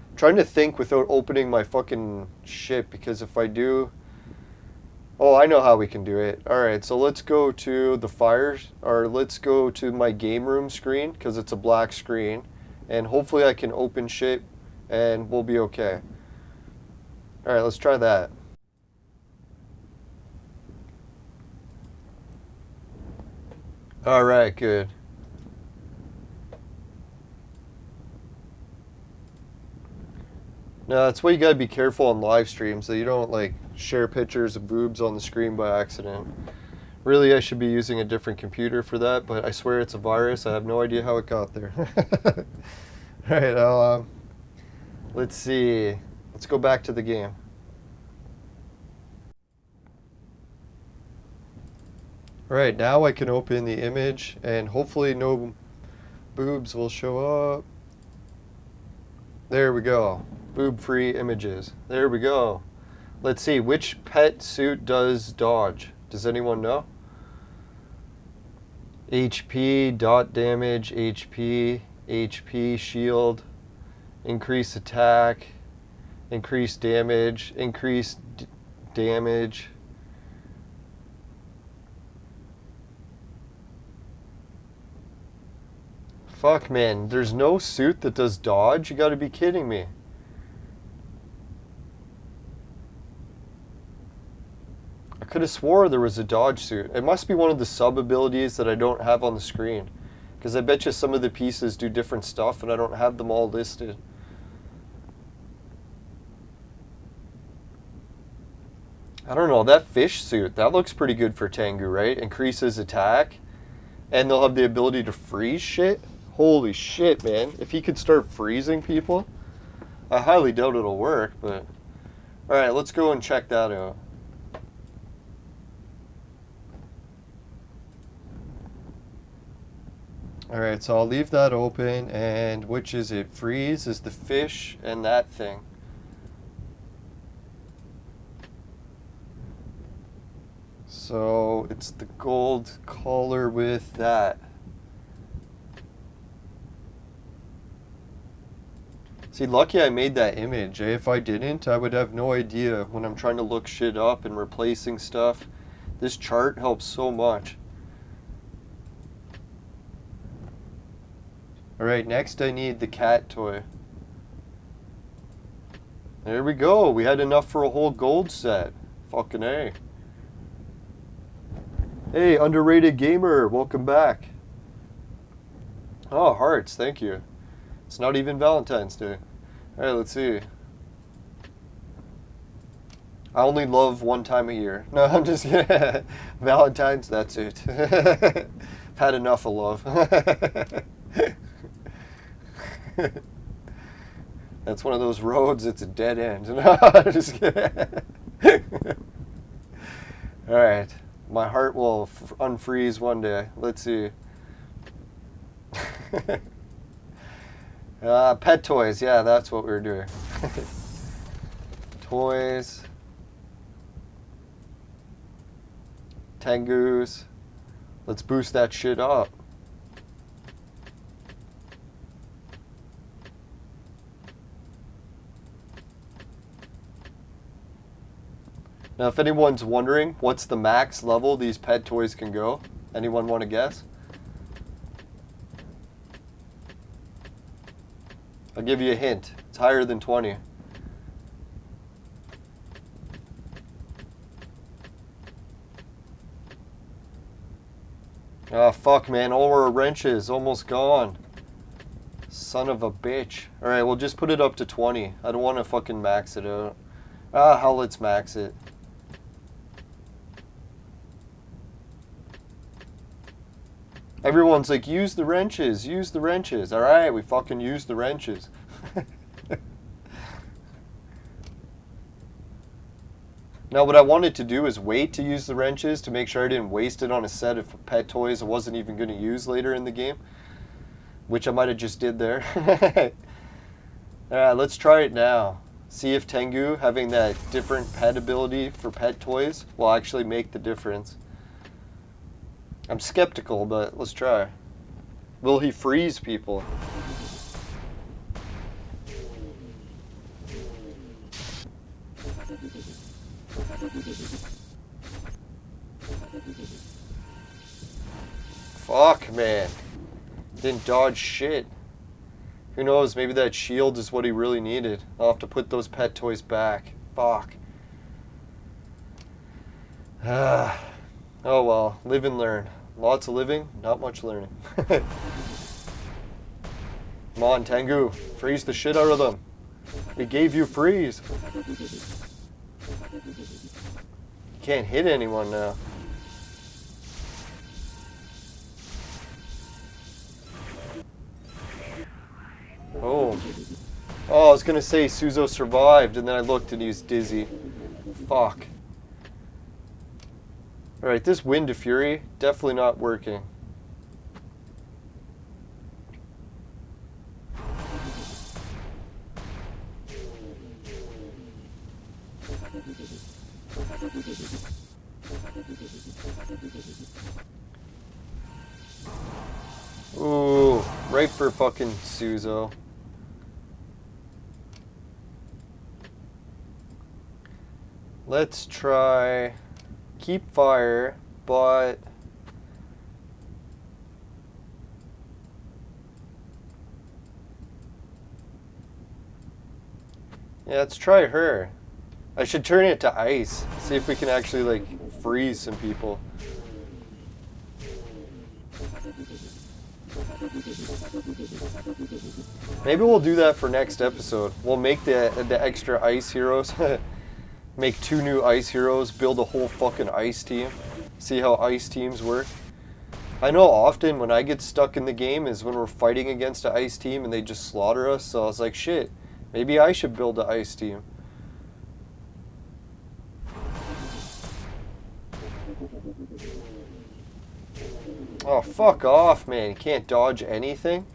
I'm trying to think without opening my fucking shit, because if I do... Oh, I know how we can do it. Alright, so let's go to the fires, or let's go to my game room screen, because it's a black screen. And hopefully I can open shit, and we'll be okay. Alright, let's try that. Alright, good. Now, that's why you gotta be careful on live streams, that you don't, like, share pictures of boobs on the screen by accident. Really, I should be using a different computer for that, but I swear it's a virus. I have no idea how it got there. Alright, let's see. Let's go back to the game. Alright, now I can open the image, and hopefully no boobs will show up. There we go. Boob-free images. There we go. Let's see, which pet suit does dodge? Does anyone know? HP, dot damage, HP, shield, increase attack, increase damage, damage. Fuck, man, there's no suit that does dodge? You gotta be kidding me. I could have swore there was a dodge suit. It must be one of the sub-abilities that I don't have on the screen. Because I bet you some of the pieces do different stuff and I don't have them all listed. I don't know, that fish suit, that looks pretty good for Tengu, right? Increases attack. And they'll have the ability to freeze shit. Holy shit, man. If he could start freezing people, I highly doubt it'll work, but... Alright, let's go and check that out. Alright, so I'll leave that open, and which is it? Freeze is the fish, and that thing. So, it's the gold collar with that. See, lucky I made that image. If I didn't, I would have no idea when I'm trying to look shit up and replacing stuff. This chart helps so much. Alright, next I need the cat toy. There we go. We had enough for a whole gold set. Fucking A. Hey, underrated gamer. Welcome back. Oh, hearts. Thank you. It's not even Valentine's Day. Alright, let's see. I only love one time a year. No, I'm just kidding. Valentine's, that's it. I've had enough of love. That's one of those roads, it's a dead end. No, I'm just kidding. Alright. My heart will unfreeze one day. Let's see. Pet toys. Yeah, that's what we were doing. Toys. Tengus. Let's boost that shit up. Now, if anyone's wondering what's the max level these pet toys can go, anyone want to guess? I'll give you a hint. It's higher than 20. Oh, fuck, man. All our wrenches almost gone. Son of a bitch. Alright, we'll just put it up to 20. I don't want to fucking max it out. Ah, hell, let's max it. Everyone's like, use the wrenches, use the wrenches. Alright, we fucking use the wrenches. Now, what I wanted to do is wait to use the wrenches to make sure I didn't waste it on a set of pet toys I wasn't even going to use later in the game. Which I might have just did there. Alright, let's try it now. See if Tengu having that different pet ability for pet toys will actually make the difference. I'm skeptical, but let's try. Will he freeze people? Fuck, man. Didn't dodge shit. Who knows, maybe that shield is what he really needed. I'll have to put those pet toys back. Fuck. Oh well, live and learn. Lots of living, not much learning. Come on, Tengu. Freeze the shit out of them. We gave you freeze. You can't hit anyone now. Oh. Oh, I was gonna say Suzo survived, and then I looked and he was dizzy. Fuck. Alright, this Wind of Fury, definitely not working. Ooh, right for fucking Suzo. Let's try keep fire, but yeah, let's try her. I should turn it to ice. See if we can actually like freeze some people. Maybe we'll do that for next episode. We'll make the extra ice heroes. Make 2 new ice heroes, build a whole fucking ice team. See how ice teams work. I know often when I get stuck in the game is when we're fighting against an ice team and they just slaughter us. So I was like, shit, maybe I should build an ice team. Oh, fuck off, man. You can't dodge anything?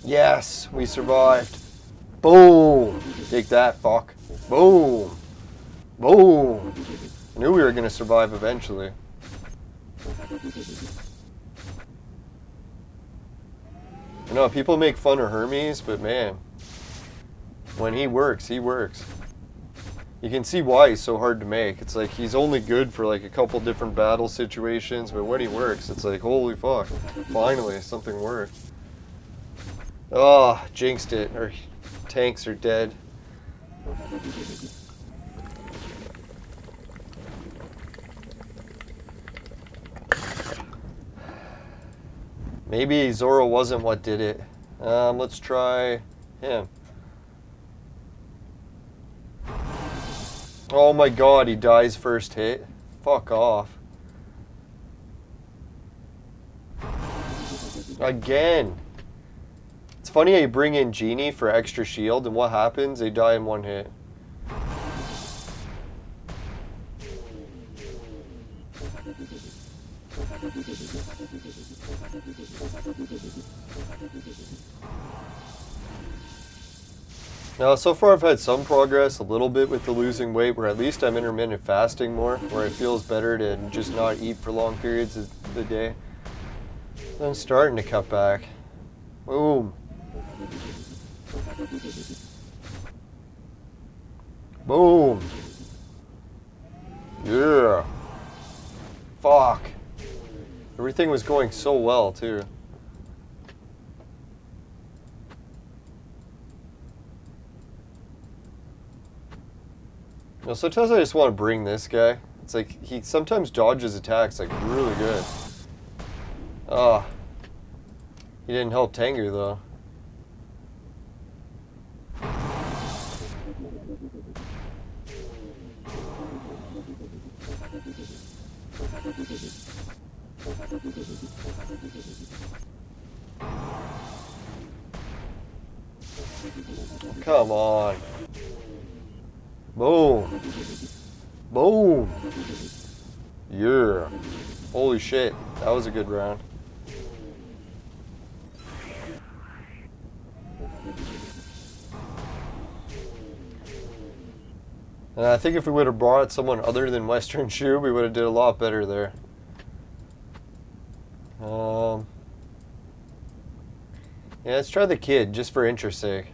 Yes, we survived. Boom. Take that, fuck. Boom. Boom. I knew we were going to survive eventually. I know people make fun of Hermes, but man, when he works, he works. You can see why he's so hard to make. It's like he's only good for like a couple different battle situations, but when he works, it's like, holy fuck, finally something worked. Oh, jinxed it. Our tanks are dead. Maybe Zoro wasn't what did it. Let's try him. Oh my god, he dies first hit. Fuck off. Again. It's funny how you bring in Genie for extra shield, and what happens? They die in one hit. Now, so far I've had some progress, a little bit with the losing weight, where at least I'm intermittent fasting more, where it feels better to just not eat for long periods of the day. I'm starting to cut back. Boom. Boom. Yeah. Fuck. Everything was going so well, too. You know, sometimes I just want to bring this guy. It's like, he sometimes dodges attacks, like, really good. Ah. He didn't help Tengu, though. Come on. Boom. Boom. Yeah. Holy shit. That was a good round. And I think if we would have brought someone other than Western Shoe, we would have did a lot better there. Yeah, let's try the kid, just for interest's sake.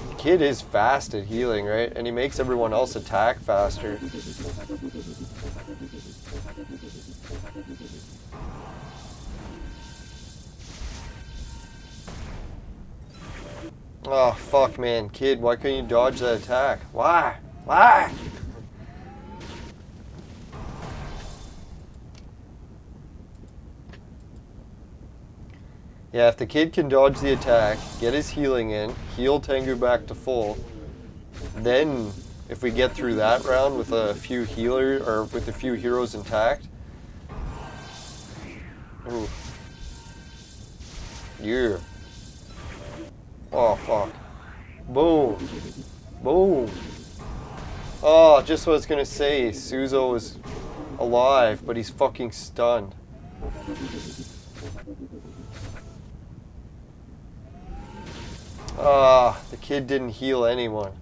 The kid is fast at healing, right? And he makes everyone else attack faster. Oh, fuck, man. Kid, why couldn't you dodge that attack? Why? Why? Yeah, if the kid can dodge the attack, get his healing in, heal Tengu back to full, then if we get through that round with a few healers, or with a few heroes intact. Ooh. Yeah. Oh, fuck. Boom. Boom. Oh, just what I was gonna say. Suzo is alive, but he's fucking stunned. Ah, the kid didn't heal anyone.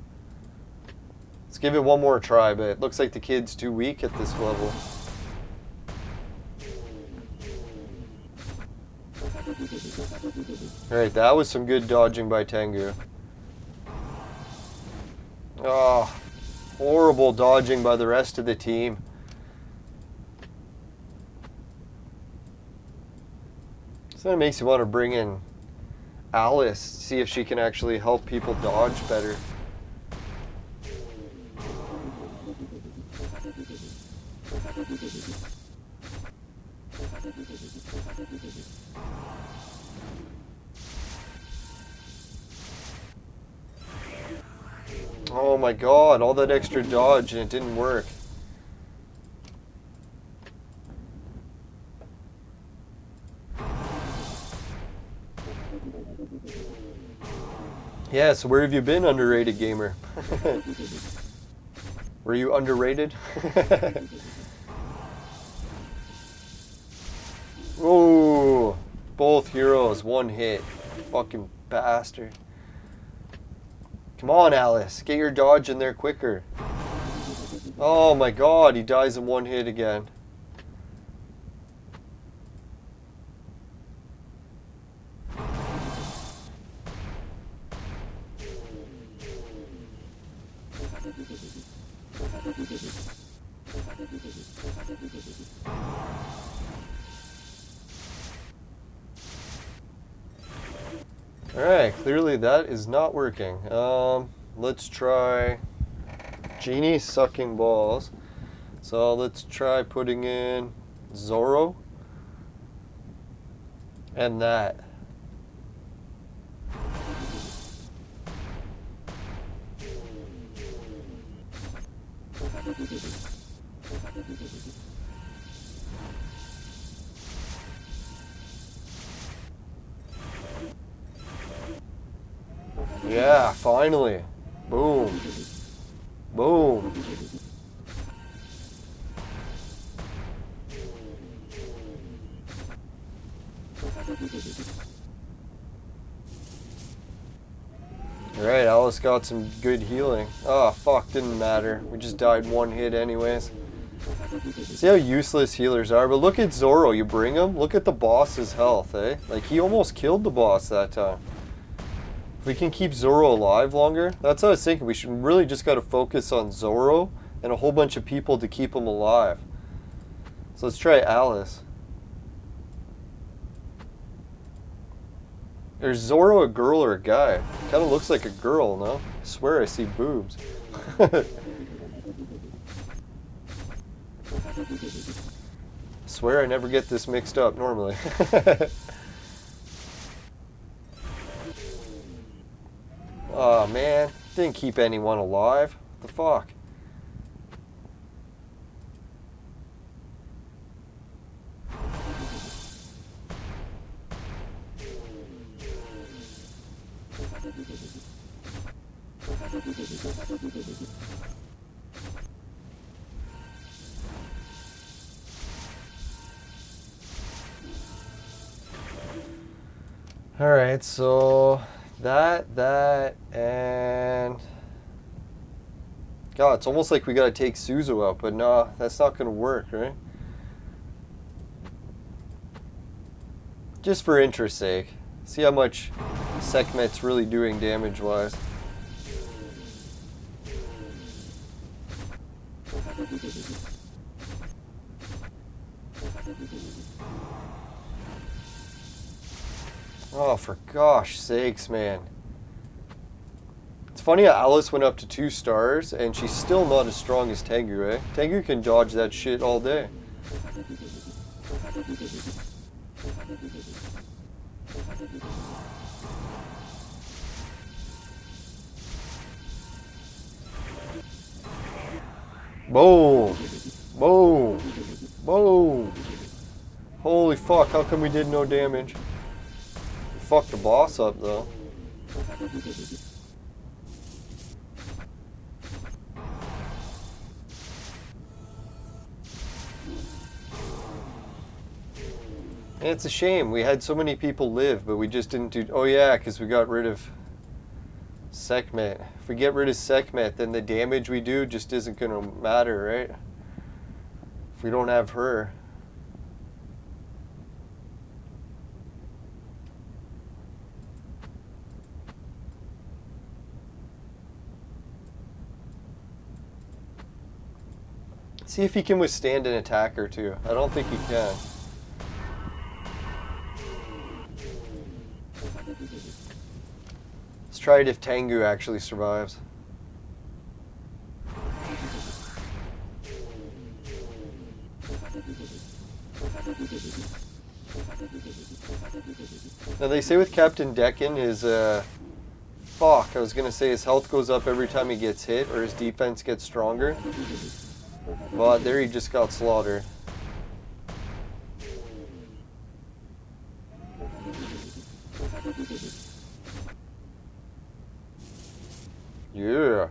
Let's give it one more try, but it looks like the kid's too weak at this level. Alright, that was some good dodging by Tengu. Oh, horrible dodging by the rest of the team. So that makes you want to bring in Alice, see if she can actually help people dodge better. Oh my god, all that extra dodge and it didn't work. Yeah, so where have you been, underrated gamer? Were you underrated? Oh, both heroes, one hit. Fucking bastard. Come on, Alice, get your dodge in there quicker. Oh my god, he dies in one hit again. Alright, clearly that is not working. Let's try Genie sucking balls. So let's try putting in Zoro and that. Yeah, finally. Boom. Boom. Alright, Alice got some good healing. Oh, fuck, didn't matter. We just died one hit anyways. See how useless healers are? But look at Zoro, you bring him? Look at the boss's health, eh? Like, he almost killed the boss that time. If we can keep Zoro alive longer, that's what I was thinking. We should really just got to focus on Zoro and a whole bunch of people to keep him alive. So let's try Alice. Is Zoro a girl or a guy? Kind of looks like a girl, no? I swear I see boobs. Swear I never get this mixed up normally. Oh man, didn't keep anyone alive. What the fuck? Alright, so that, and... God, it's almost like we gotta take Suzu out, but nah, that's not gonna work, right? Just for interest's sake. See how much Sekhmet's really doing damage-wise. Oh, for gosh sakes, man. It's funny how Alice went up to 2 stars, and she's still not as strong as Tengu, eh? Tengu can dodge that shit all day. Boom! Boom! Boom! Holy fuck, how come we did no damage? We fucked the boss up, though. And it's a shame, we had so many people live, but we just didn't do... Oh yeah, because we got rid of Sekhmet. If we get rid of Sekhmet, then the damage we do just isn't going to matter, right? If we don't have her. See if he can withstand an attack or two. I don't think he can. Let's try it if Tengu actually survives. Now they say with Captain Decken his fuck, I was gonna say his health goes up every time he gets hit or his defense gets stronger. But there he just got slaughtered. Yeah.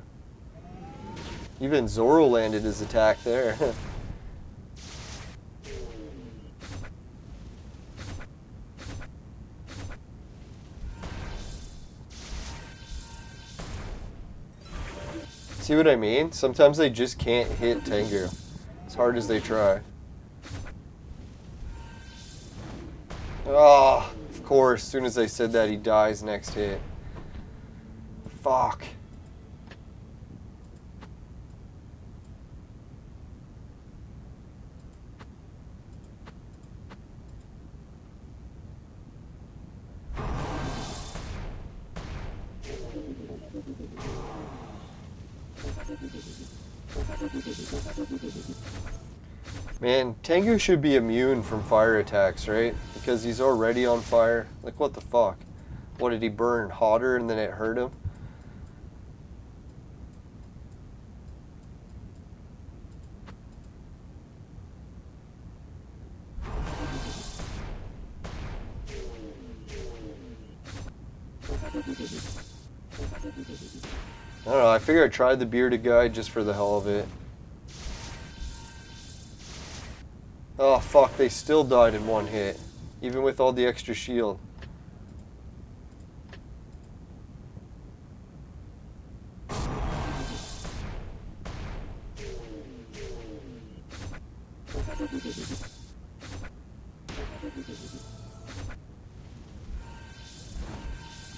Even Zoro landed his attack there. See what I mean? Sometimes they just can't hit Tengu, as hard as they try. Oh, of course, as soon as I said that, he dies next hit. Fuck. Man, Tengu should be immune from fire attacks, right? Because he's already on fire. Like, what the fuck? What, did he burn hotter and then it hurt him? I don't know, I figured I'd try the bearded guy just for the hell of it. Oh fuck, they still died in one hit. Even with all the extra shield.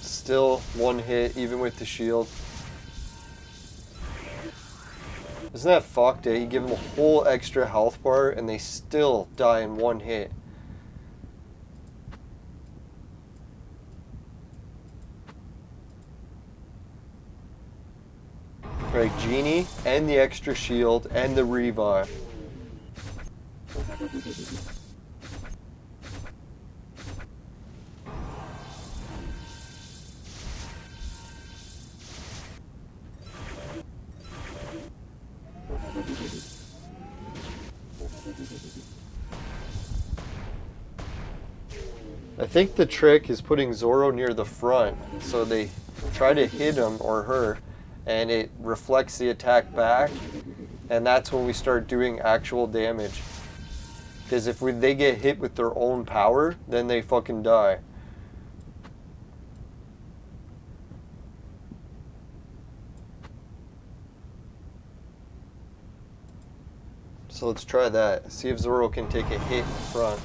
Still one hit, even with the shield. Isn't that fucked, eh? You give them a whole extra health bar and they still die in one hit. Right, Genie, and the extra shield, and the revive. I think the trick is putting Zoro near the front, so they try to hit him or her, and it reflects the attack back, and that's when we start doing actual damage. Because if they get hit with their own power, then they fucking die. So let's try that. See if Zoro can take a hit in front.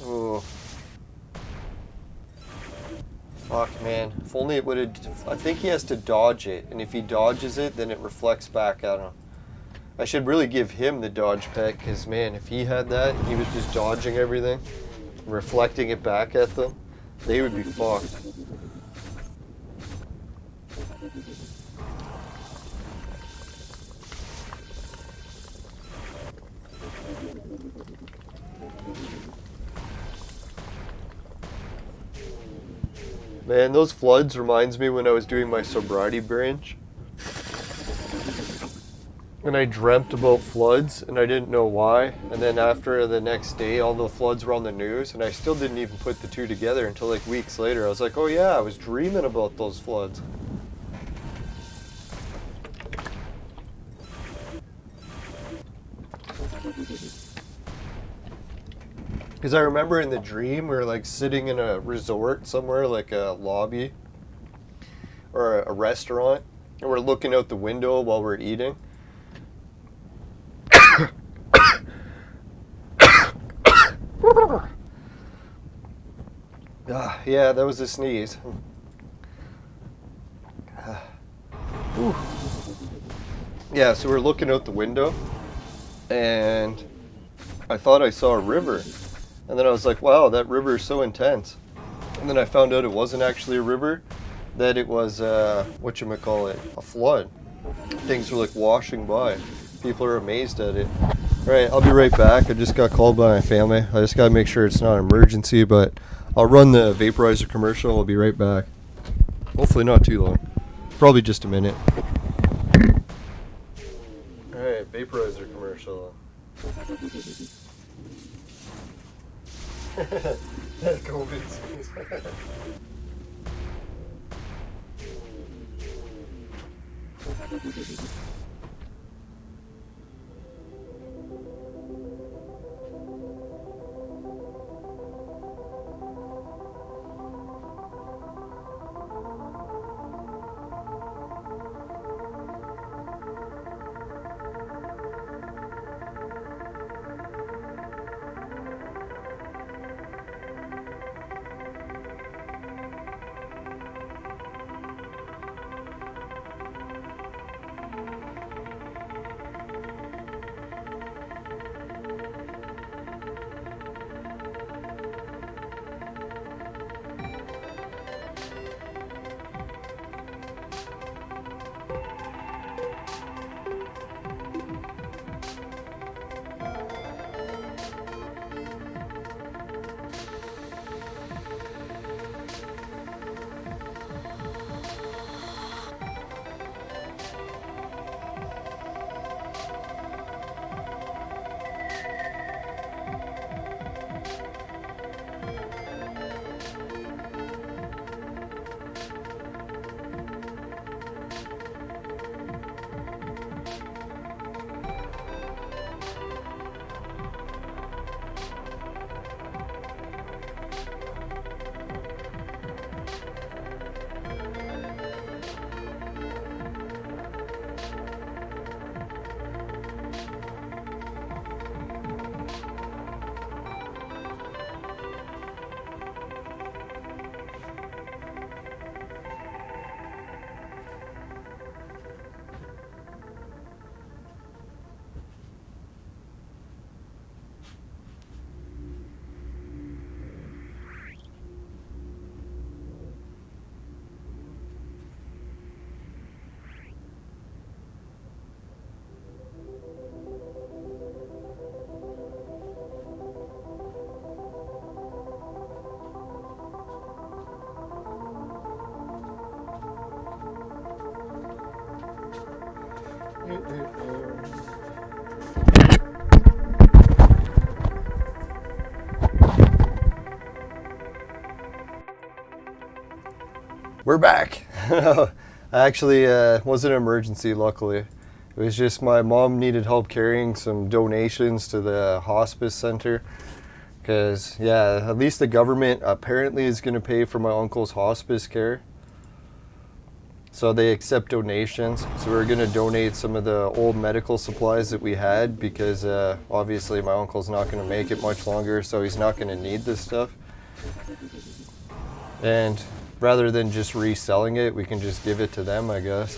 Ooh. Fuck, man. If only it would have... I think he has to dodge it, and if he dodges it, then it reflects back at him. I should really give him the dodge pet, because, man, if he had that, and he was just dodging everything, reflecting it back at them, they would be fucked. Man, those floods reminds me when I was doing my sobriety branch. And I dreamt about floods, and I didn't know why. And then after the next day, all the floods were on the news, and I still didn't even put the two together until like weeks later. I was like, oh yeah, I was dreaming about those floods. Because I remember in the dream, we were like sitting in a resort somewhere, like a lobby or a restaurant, and we're looking out the window while we're eating. Yeah, that was a sneeze. Yeah, so we're looking out the window, and I thought I saw a river. And then I was like, wow, that river is so intense. And then I found out it wasn't actually a river, that it was, whatchamacallit, a flood. Things were like washing by. People are amazed at it. Alright, I'll be right back. I just got called by my family. I just gotta make sure it's not an emergency, but I'll run the Vaporizer commercial. I'll be right back. Hopefully not too long. Probably just a minute. Alright, Vaporizer commercial. COVID. We're back. Actually, wasn't an emergency, luckily. It was just my mom needed help carrying some donations to the hospice center. Because, yeah, at least the government apparently is going to pay for my uncle's hospice care. So they accept donations. So we're going to donate some of the old medical supplies that we had because obviously my uncle's not going to make it much longer, so he's not going to need this stuff. And rather than just reselling it, we can just give it to them, I guess.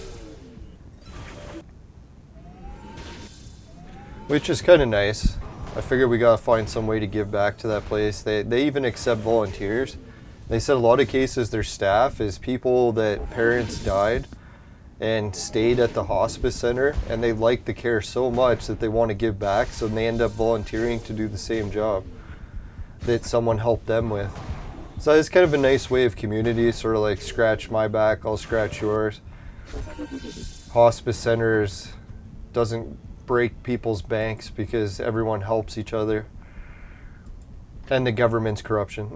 Which is kind of nice. I figured we gotta find some way to give back to that place. They even accept volunteers. They said a lot of cases their staff is people that parents died and stayed at the hospice center, and they like the care so much that they want to give back, so they end up volunteering to do the same job that someone helped them with. So it's kind of a nice way of community, sort of like scratch my back, I'll scratch yours. Hospice centers doesn't break people's banks because everyone helps each other. And the government's corruption.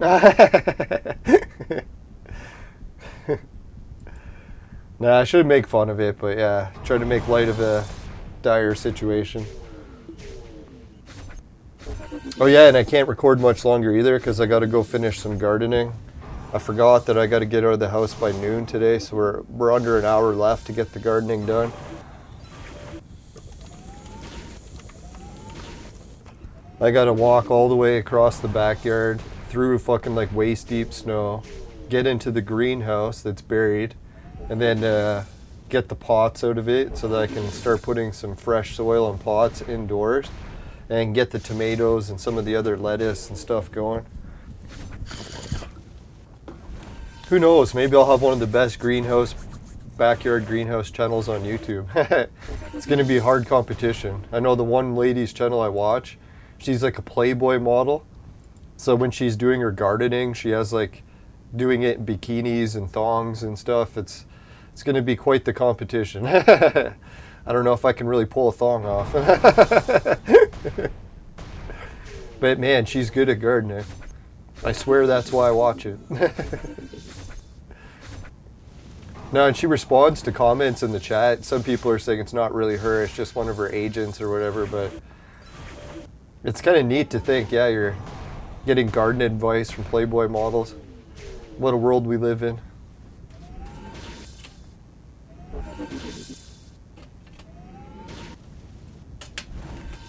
Nah, I shouldn't make fun of it, but yeah, try to make light of a dire situation. Oh yeah, and I can't record much longer either because I got to go finish some gardening. I forgot that I got to get out of the house by noon today, so we're under an hour left to get the gardening done. I got to walk all the way across the backyard through fucking like waist deep snow, get into the greenhouse that's buried, and then get the pots out of it so that I can start putting some fresh soil and pots indoors. And get the tomatoes and some of the other lettuce and stuff going. Who knows, maybe I'll have one of the best backyard greenhouse channels on YouTube. It's going to be hard competition. I know the one lady's channel I watch, she's like a Playboy model. So when she's doing her gardening, she has like doing it in bikinis and thongs and stuff. It's going to be quite the competition. I don't know if I can really pull a thong off. But man, she's good at gardening. I swear that's why I watch it. No, and she responds to comments in the chat. Some people are saying it's not really her, it's just one of her agents or whatever, but it's kind of neat to think, yeah, you're getting garden advice from Playboy models. What a world we live in.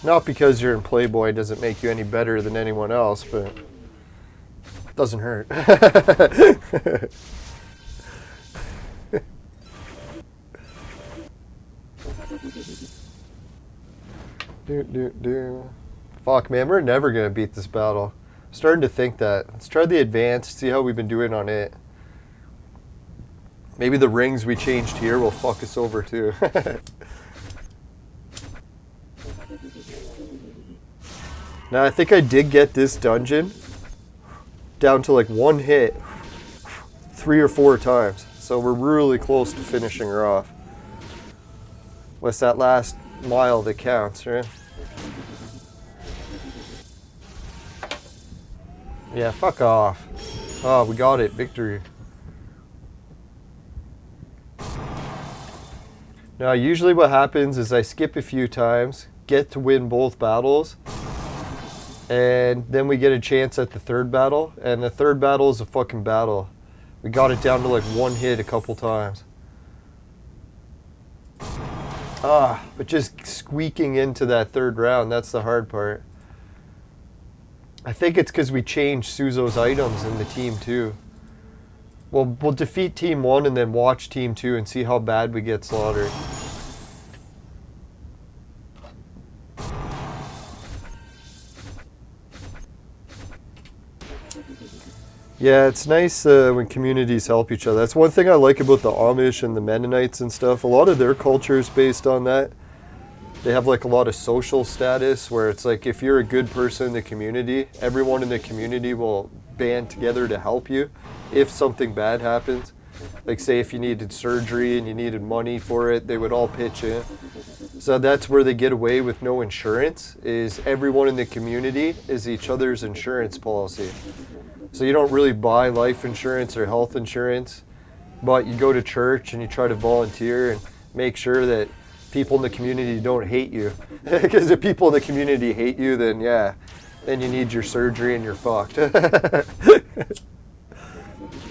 Not because you're in Playboy doesn't make you any better than anyone else, but it doesn't hurt. Fuck, man, we're never going to beat this battle. I'm starting to think that. Let's try the advanced, see how we've been doing on it. Maybe the rings we changed here will fuck us over too. Now, I think I did get this dungeon down to like one hit 3 or 4 times. So we're really close to finishing her off. What's that last mile that counts, right? Yeah, fuck off. Oh, we got it. Victory. Now, usually what happens is I skip a few times, get to win both battles, and then we get a chance at the third battle, and the third battle is a fucking battle. We got it down to like one hit a couple times. But just squeaking into that third round, that's the hard part. I think it's because we changed Suzo's items in the team too. We'll defeat team 1 and then watch team 2 and see how bad we get slaughtered. Yeah, it's nice when communities help each other. That's one thing I like about the Amish and the Mennonites and stuff. A lot of their culture is based on that. They have like a lot of social status where it's like if you're a good person in the community, everyone in the community will band together to help you if something bad happens. Like say if you needed surgery and you needed money for it, they would all pitch in. So that's where they get away with no insurance, is everyone in the community is each other's insurance policy. So you don't really buy life insurance or health insurance, but you go to church and you try to volunteer and make sure that people in the community don't hate you. Because if people in the community hate you, then yeah, then you need your surgery and you're fucked.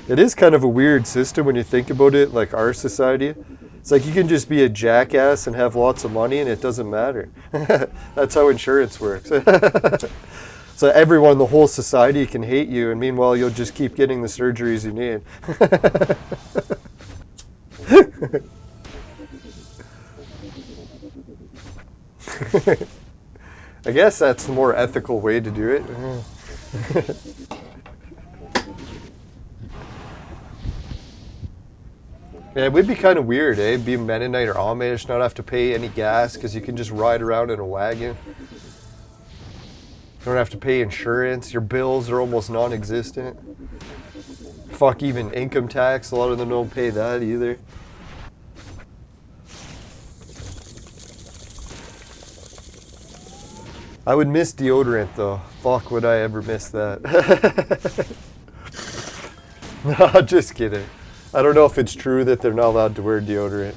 It is kind of a weird system when you think about it, like our society. It's like you can just be a jackass and have lots of money and it doesn't matter. That's how insurance works. So everyone in the whole society can hate you, and meanwhile you'll just keep getting the surgeries you need. I guess that's the more ethical way to do it. Yeah, it would be kind of weird, eh? Be Mennonite or Amish, not have to pay any gas because you can just ride around in a wagon. You don't have to pay insurance. Your bills are almost non-existent. Fuck, even income tax. A lot of them don't pay that either. I would miss deodorant though. Fuck, would I ever miss that? No, just kidding. I don't know if it's true that they're not allowed to wear deodorant.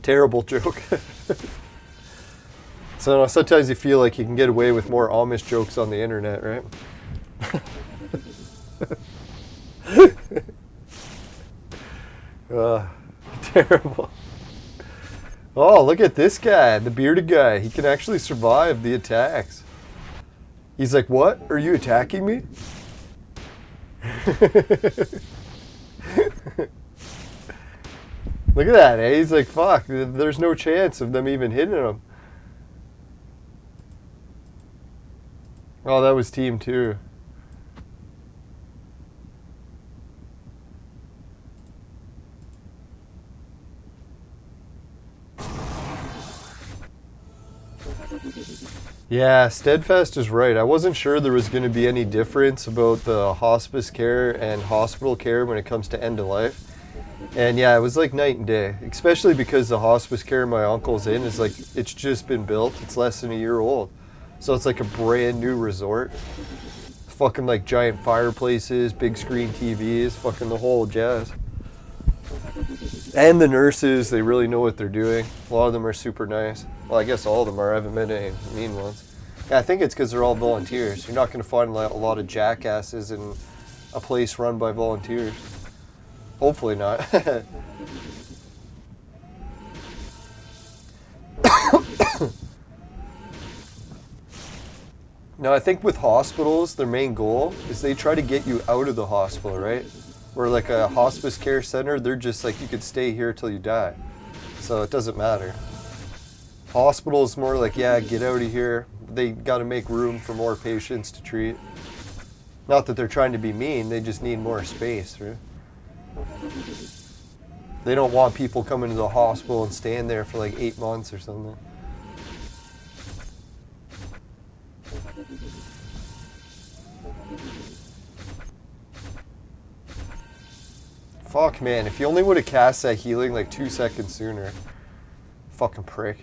Terrible joke. So sometimes you feel like you can get away with more Amish jokes on the internet, right? Terrible. Oh, look at this guy, the bearded guy. He can actually survive the attacks. He's like, what? Are you attacking me? Look at that, eh? He's like, fuck, there's no chance of them even hitting him. Oh, that was team 2. Yeah, Steadfast is right. I wasn't sure there was going to be any difference about the hospice care and hospital care when it comes to end of life. And yeah, it was like night and day, especially because the hospice care my uncle's in is like, it's just been built. It's less than a year old. So it's like a brand new resort. Fucking like giant fireplaces, big screen TVs, fucking the whole jazz. And the nurses, they really know what they're doing. A lot of them are super nice. Well, I guess all of them are. I haven't met any mean ones. Yeah, I think it's because they're all volunteers. You're not going to find a lot of jackasses in a place run by volunteers. Hopefully not. No, I think with hospitals, their main goal is they try to get you out of the hospital, right? Where like a hospice care center, they're just like, you could stay here till you die. So it doesn't matter. Hospital is more like, yeah, get out of here. They got to make room for more patients to treat. Not that they're trying to be mean, they just need more space, right? They don't want people coming to the hospital and staying there for like 8 months or something. Fuck, man, if you only would have cast that healing like 2 seconds sooner. Fucking prick.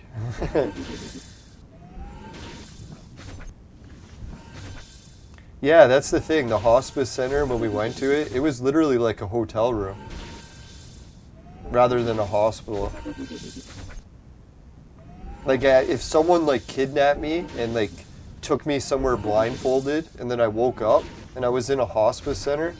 Yeah, that's the thing. The hospice center, when we went to it, it was literally like a hotel room rather than a hospital. Like, if someone like kidnapped me and like took me somewhere blindfolded and then I woke up and I was in a hospice center,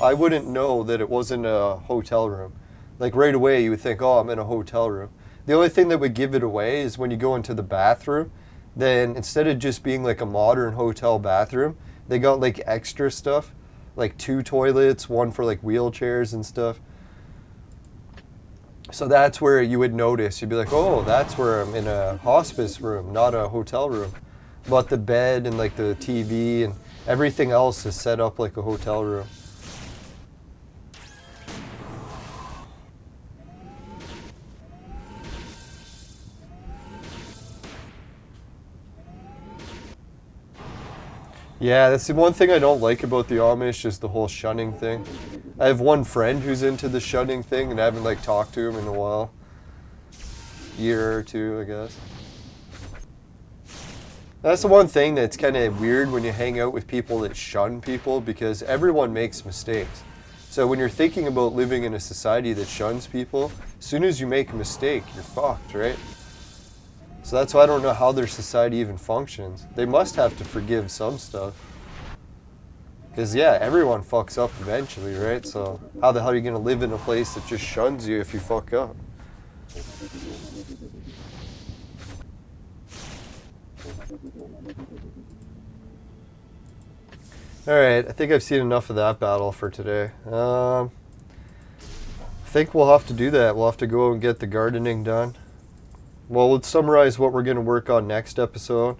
I wouldn't know that it wasn't a hotel room. Like right away you would think, oh, I'm in a hotel room. The only thing that would give it away is when you go into the bathroom, then instead of just being like a modern hotel bathroom, they got like extra stuff, like 2 toilets, 1 for like wheelchairs and stuff. So that's where you would notice. You'd be like, oh, that's where I'm in a hospice room, not a hotel room. But the bed and like the TV and everything else is set up like a hotel room. Yeah, that's the one thing I don't like about the Amish is the whole shunning thing. I have one friend who's into the shunning thing and I haven't like talked to him in a while. year or two, I guess. That's the one thing that's kind of weird when you hang out with people that shun people, because everyone makes mistakes. So when you're thinking about living in a society that shuns people, as soon as you make a mistake, you're fucked, right? So that's why I don't know how their society even functions. They must have to forgive some stuff. Because, yeah, everyone fucks up eventually, right? So how the hell are you going to live in a place that just shuns you if you fuck up? Alright, I think I've seen enough of that battle for today. I think we'll have to do that. We'll have to go and get the gardening done. Well, let's summarize what we're going to work on next episode.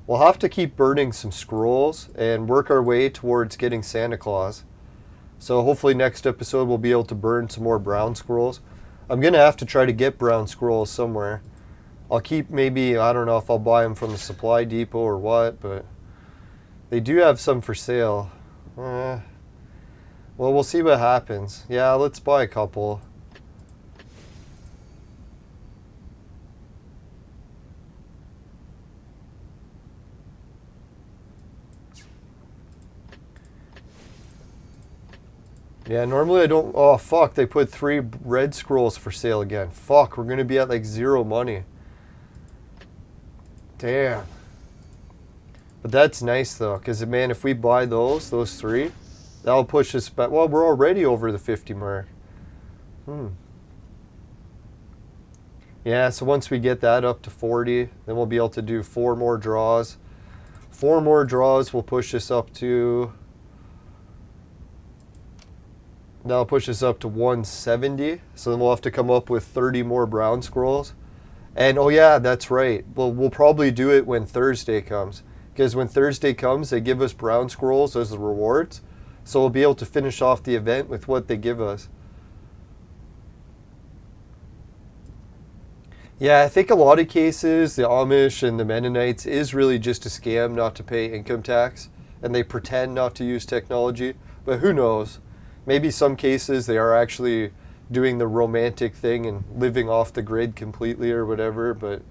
We'll have to keep burning some scrolls and work our way towards getting Santa Claus. So hopefully next episode we'll be able to burn some more brown scrolls. I'm going to have to try to get brown scrolls somewhere. I'll keep maybe, I don't know if I'll buy them from the supply depot or what, but they do have some for sale. Well, we'll see what happens. Yeah, let's buy a couple. Yeah, normally I don't... Oh, fuck, they put 3 red scrolls for sale again. Fuck, we're going to be at like 0 money. Damn. But that's nice though, because man, if we buy those 3, that'll push us back. Well, we're already over the 50 mark. Yeah, so once we get that up to 40, then we'll be able to do 4 more draws. 4 more draws will push us up to... That'll push us up to 170. So then we'll have to come up with 30 more brown scrolls. And oh yeah, that's right. Well, we'll probably do it when Thursday comes. Because when Thursday comes, they give us brown scrolls as the rewards. So we'll be able to finish off the event with what they give us. Yeah, I think a lot of cases, the Amish and the Mennonites is really just a scam not to pay income tax. And they pretend not to use technology. But who knows? Maybe some cases they are actually doing the romantic thing and living off the grid completely or whatever. But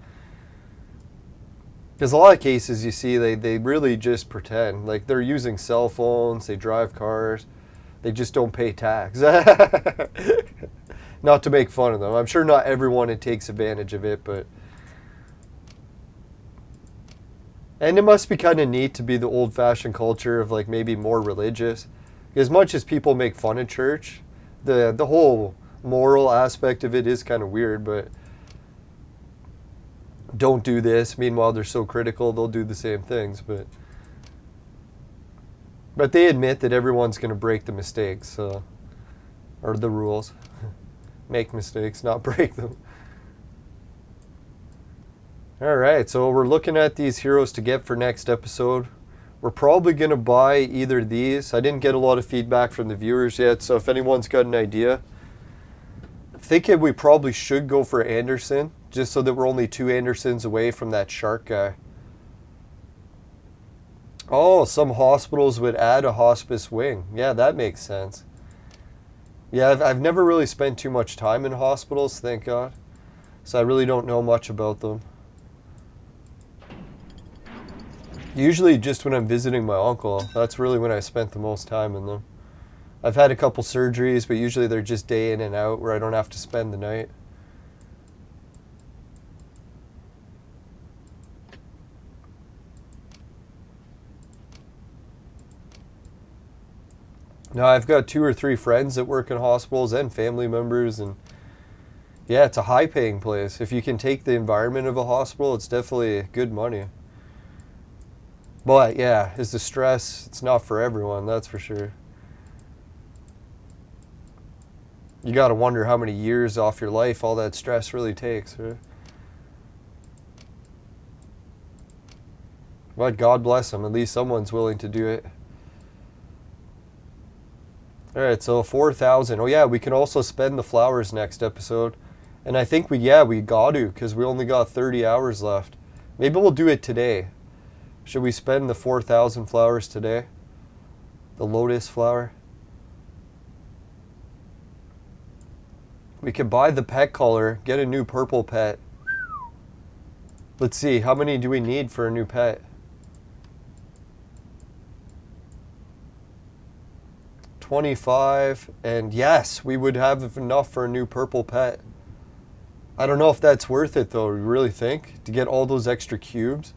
because a lot of cases you see they really just pretend. Like they're using cell phones, they drive cars, they just don't pay tax. Not to make fun of them. I'm sure not everyone takes advantage of it, but... And it must be kind of neat to be the old-fashioned culture of like maybe more religious. As much as people make fun of church, the whole moral aspect of it is kind of weird, but don't do this. Meanwhile, they're so critical, they'll do the same things. But they admit that everyone's going to break the mistakes, so, or the rules. Make mistakes, not break them. Alright, so we're looking at these heroes to get for next episode. We're probably going to buy either these. I didn't get a lot of feedback from the viewers yet, so if anyone's got an idea. I'm thinking we probably should go for Anderson, just so that we're only 2 Andersons away from that shark guy. Oh, some hospitals would add a hospice wing. Yeah, that makes sense. Yeah, I've never really spent too much time in hospitals, thank God. So I really don't know much about them. Usually just when I'm visiting my uncle, that's really when I spent the most time in them. I've had a couple surgeries, but usually they're just day in and out where I don't have to spend the night. Now I've got 2 or 3 friends that work in hospitals and family members, and yeah, it's a high paying place. If you can take the environment of a hospital, it's definitely good money. But yeah, is the stress, it's not for everyone, that's for sure. You gotta wonder how many years off your life all that stress really takes, right? But God bless them, at least someone's willing to do it. Alright, so 4,000. Oh yeah, we can also spend the flowers next episode. And I think we got to, because we only got 30 hours left. Maybe we'll do it today. Should we spend the 4,000 flowers today? The lotus flower? We could buy the pet color, get a new purple pet, Let's see, how many do we need for a new pet? 25, and yes, we would have enough for a new purple pet. I don't know if that's worth it though, you really think? To get all those extra cubes?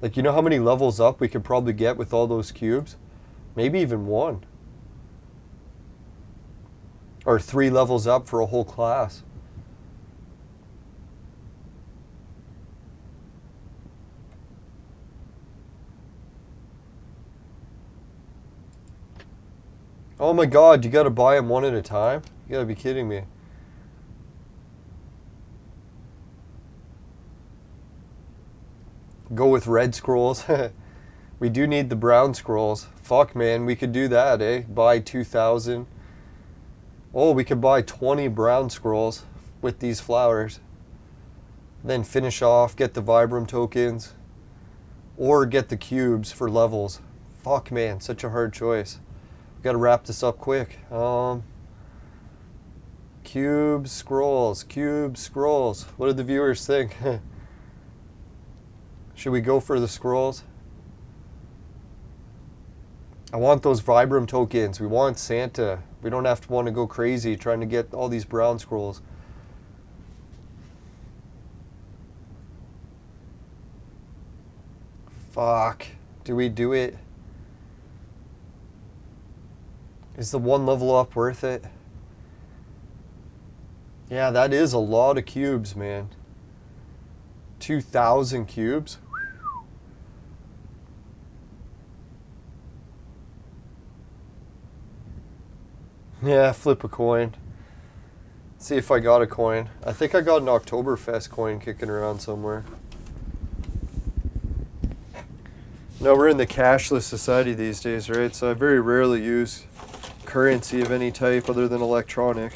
Like, you know how many levels up we could probably get with all those cubes? Maybe even 1. Or 3 levels up for a whole class. Oh my god, you gotta buy them one at a time? You gotta be kidding me. Go with red scrolls. We do need the brown scrolls. Fuck, man, we could do that, eh? Buy 2,000. Oh, we could buy 20 brown scrolls with these flowers. Then finish off, get the Vibram tokens. Or get the cubes for levels. Fuck, man, such a hard choice. Gotta wrap this up quick. Cubes, scrolls, cubes, scrolls. What do the viewers think? Should we go for the scrolls? I want those Vibram tokens. We want Santa. We don't have to want to go crazy trying to get all these brown scrolls. Fuck. Do we do it? Is the 1 level up worth it? Yeah, that is a lot of cubes, man. 2,000 cubes? Yeah, flip a coin. See if I got a coin. I think I got an Oktoberfest coin kicking around somewhere. No, we're in the cashless society these days, right? So I very rarely use currency of any type other than electronic.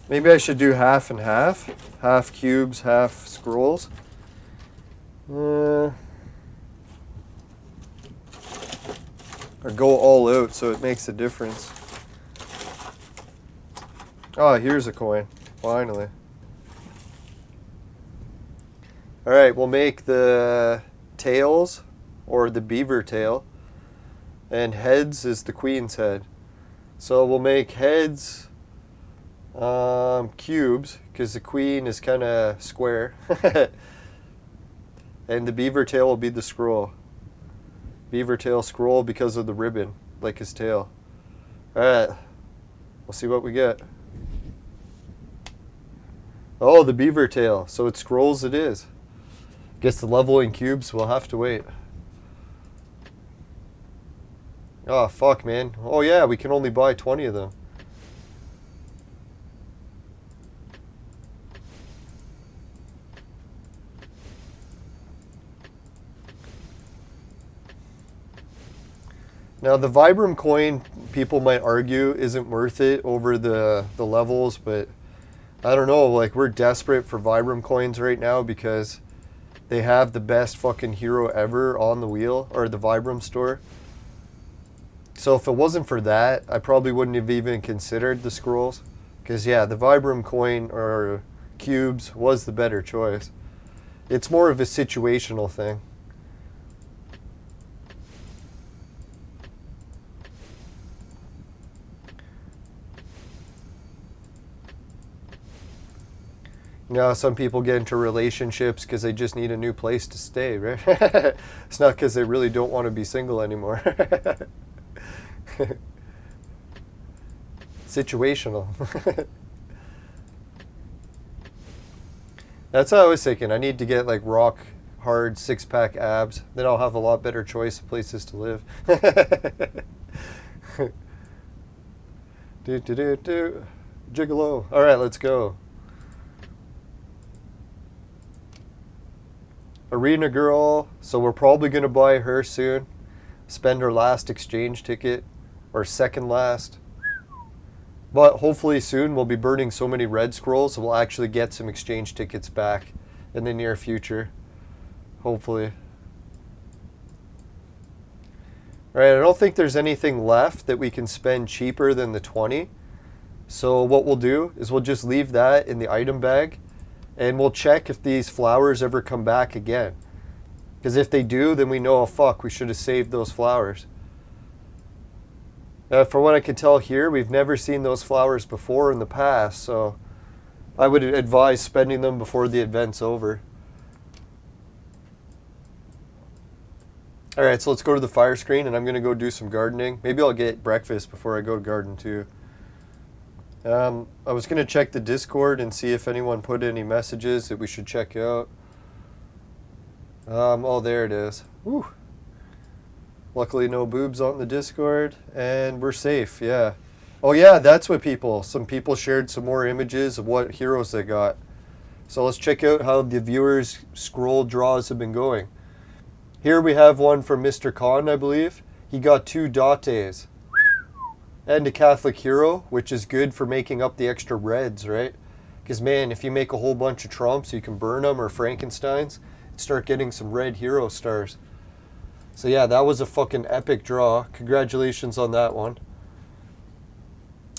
Maybe I should do half and half. Half cubes, half scrolls. Or go all out so it makes a difference. Oh, here's a coin. Finally. Alright, we'll make the tails, or the beaver tail, and heads is the queen's head. So we'll make heads cubes, because the queen is kind of square. And the beaver tail will be the scroll. Beaver tail scroll because of the ribbon, like his tail. Alright, we'll see what we get. Oh, the beaver tail. So it scrolls it is. Guess the leveling cubes will have to wait. Oh, fuck, man. Oh, yeah, we can only buy 20 of them. Now, the Vibram coin, people might argue, isn't worth it over the levels, but I don't know. Like, we're desperate for Vibram coins right now because they have the best fucking hero ever on the wheel, or the Vibram store. So if it wasn't for that, I probably wouldn't have even considered the scrolls. Because, yeah, the Vibram coin or cubes was the better choice. It's more of a situational thing. You know, some people get into relationships because they just need a new place to stay, right? It's not because they really don't want to be single anymore. Situational. That's what I was thinking. I need to get like rock hard 6-pack abs. Then I'll have a lot better choice of places to live. Gigolo. All right, let's go. Arena girl, so we're probably going to buy her soon. Spend her last exchange ticket, or second last. But hopefully soon we'll be burning so many red scrolls, so we'll actually get some exchange tickets back in the near future. Hopefully. Right, I don't think there's anything left that we can spend cheaper than the 20. So what we'll do is we'll just leave that in the item bag, and we'll check if these flowers ever come back again. Because if they do, then we know, oh fuck, we should have saved those flowers. From what I can tell here, we've never seen those flowers before in the past, so I would advise spending them before the event's over. Alright, so let's go to the fire screen, and I'm going to go do some gardening. Maybe I'll get breakfast before I go garden too. I was going to check the Discord and see if anyone put any messages that we should check out. Oh, there it is. Whew. Luckily no boobs on the Discord, and we're safe, yeah. Oh yeah, that's what some people shared some more images of what heroes they got. So let's check out how the viewers' scroll draws have been going. Here we have one from Mr. Khan, I believe. He got 2 Dates. And a Catholic hero, which is good for making up the extra reds, right? Because man, if you make a whole bunch of Trumps, you can burn them, or Frankensteins, and start getting some red hero stars. So yeah, that was a fucking epic draw. Congratulations on that one.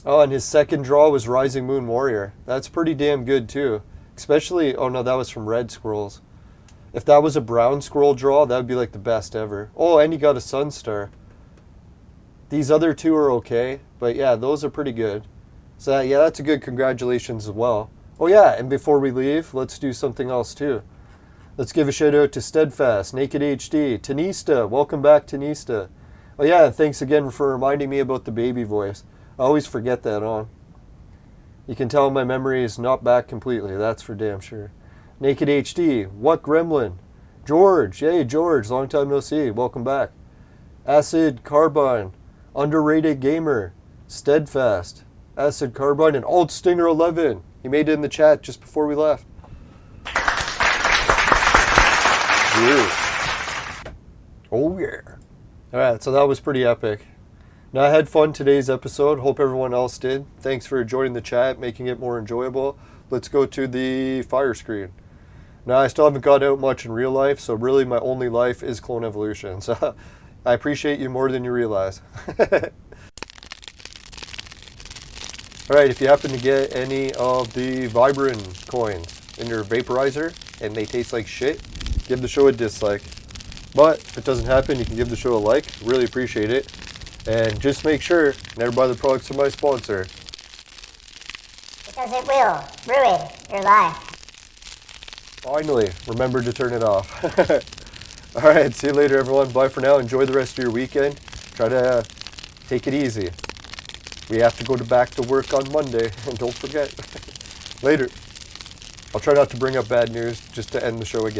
Oh, and his second draw was Rising Moon Warrior. That's pretty damn good too. Especially, oh no, that was from red scrolls. If that was a brown scroll draw, that would be like the best ever. Oh, and he got a Sun Star. These other 2 are okay, but yeah, those are pretty good. So yeah, that's a good congratulations as well. Oh yeah, and before we leave, let's do something else too. Let's give a shout out to Steadfast, Naked HD, Tanista, welcome back Tanista. Oh yeah, thanks again for reminding me about the baby voice. I always forget that on. You can tell my memory is not back completely, that's for damn sure. Naked HD, What Gremlin? George, hey George, long time no see, welcome back. Acid Carbine, Underrated Gamer, Steadfast, Acid Carbine, and Alt Stinger 11. He made it in the chat just before we left. Yeah. Oh yeah. Alright, so that was pretty epic. Now I had fun today's episode. Hope everyone else did. Thanks for joining the chat, making it more enjoyable. Let's go to the fire screen. Now I still haven't got out much in real life, so really my only life is Clone Evolution. So I appreciate you more than you realize. Alright, if you happen to get any of the Vibrant coins in your vaporizer and they taste like shit, give the show a dislike. But if it doesn't happen, you can give the show a like. Really appreciate it. And just make sure never buy the products of my sponsor. Because it will ruin your life. Finally, remember to turn it off. Alright, see you later everyone. Bye for now. Enjoy the rest of your weekend. Try to take it easy. We have to go back to work on Monday. And don't forget. Later. I'll try not to bring up bad news just to end the show again.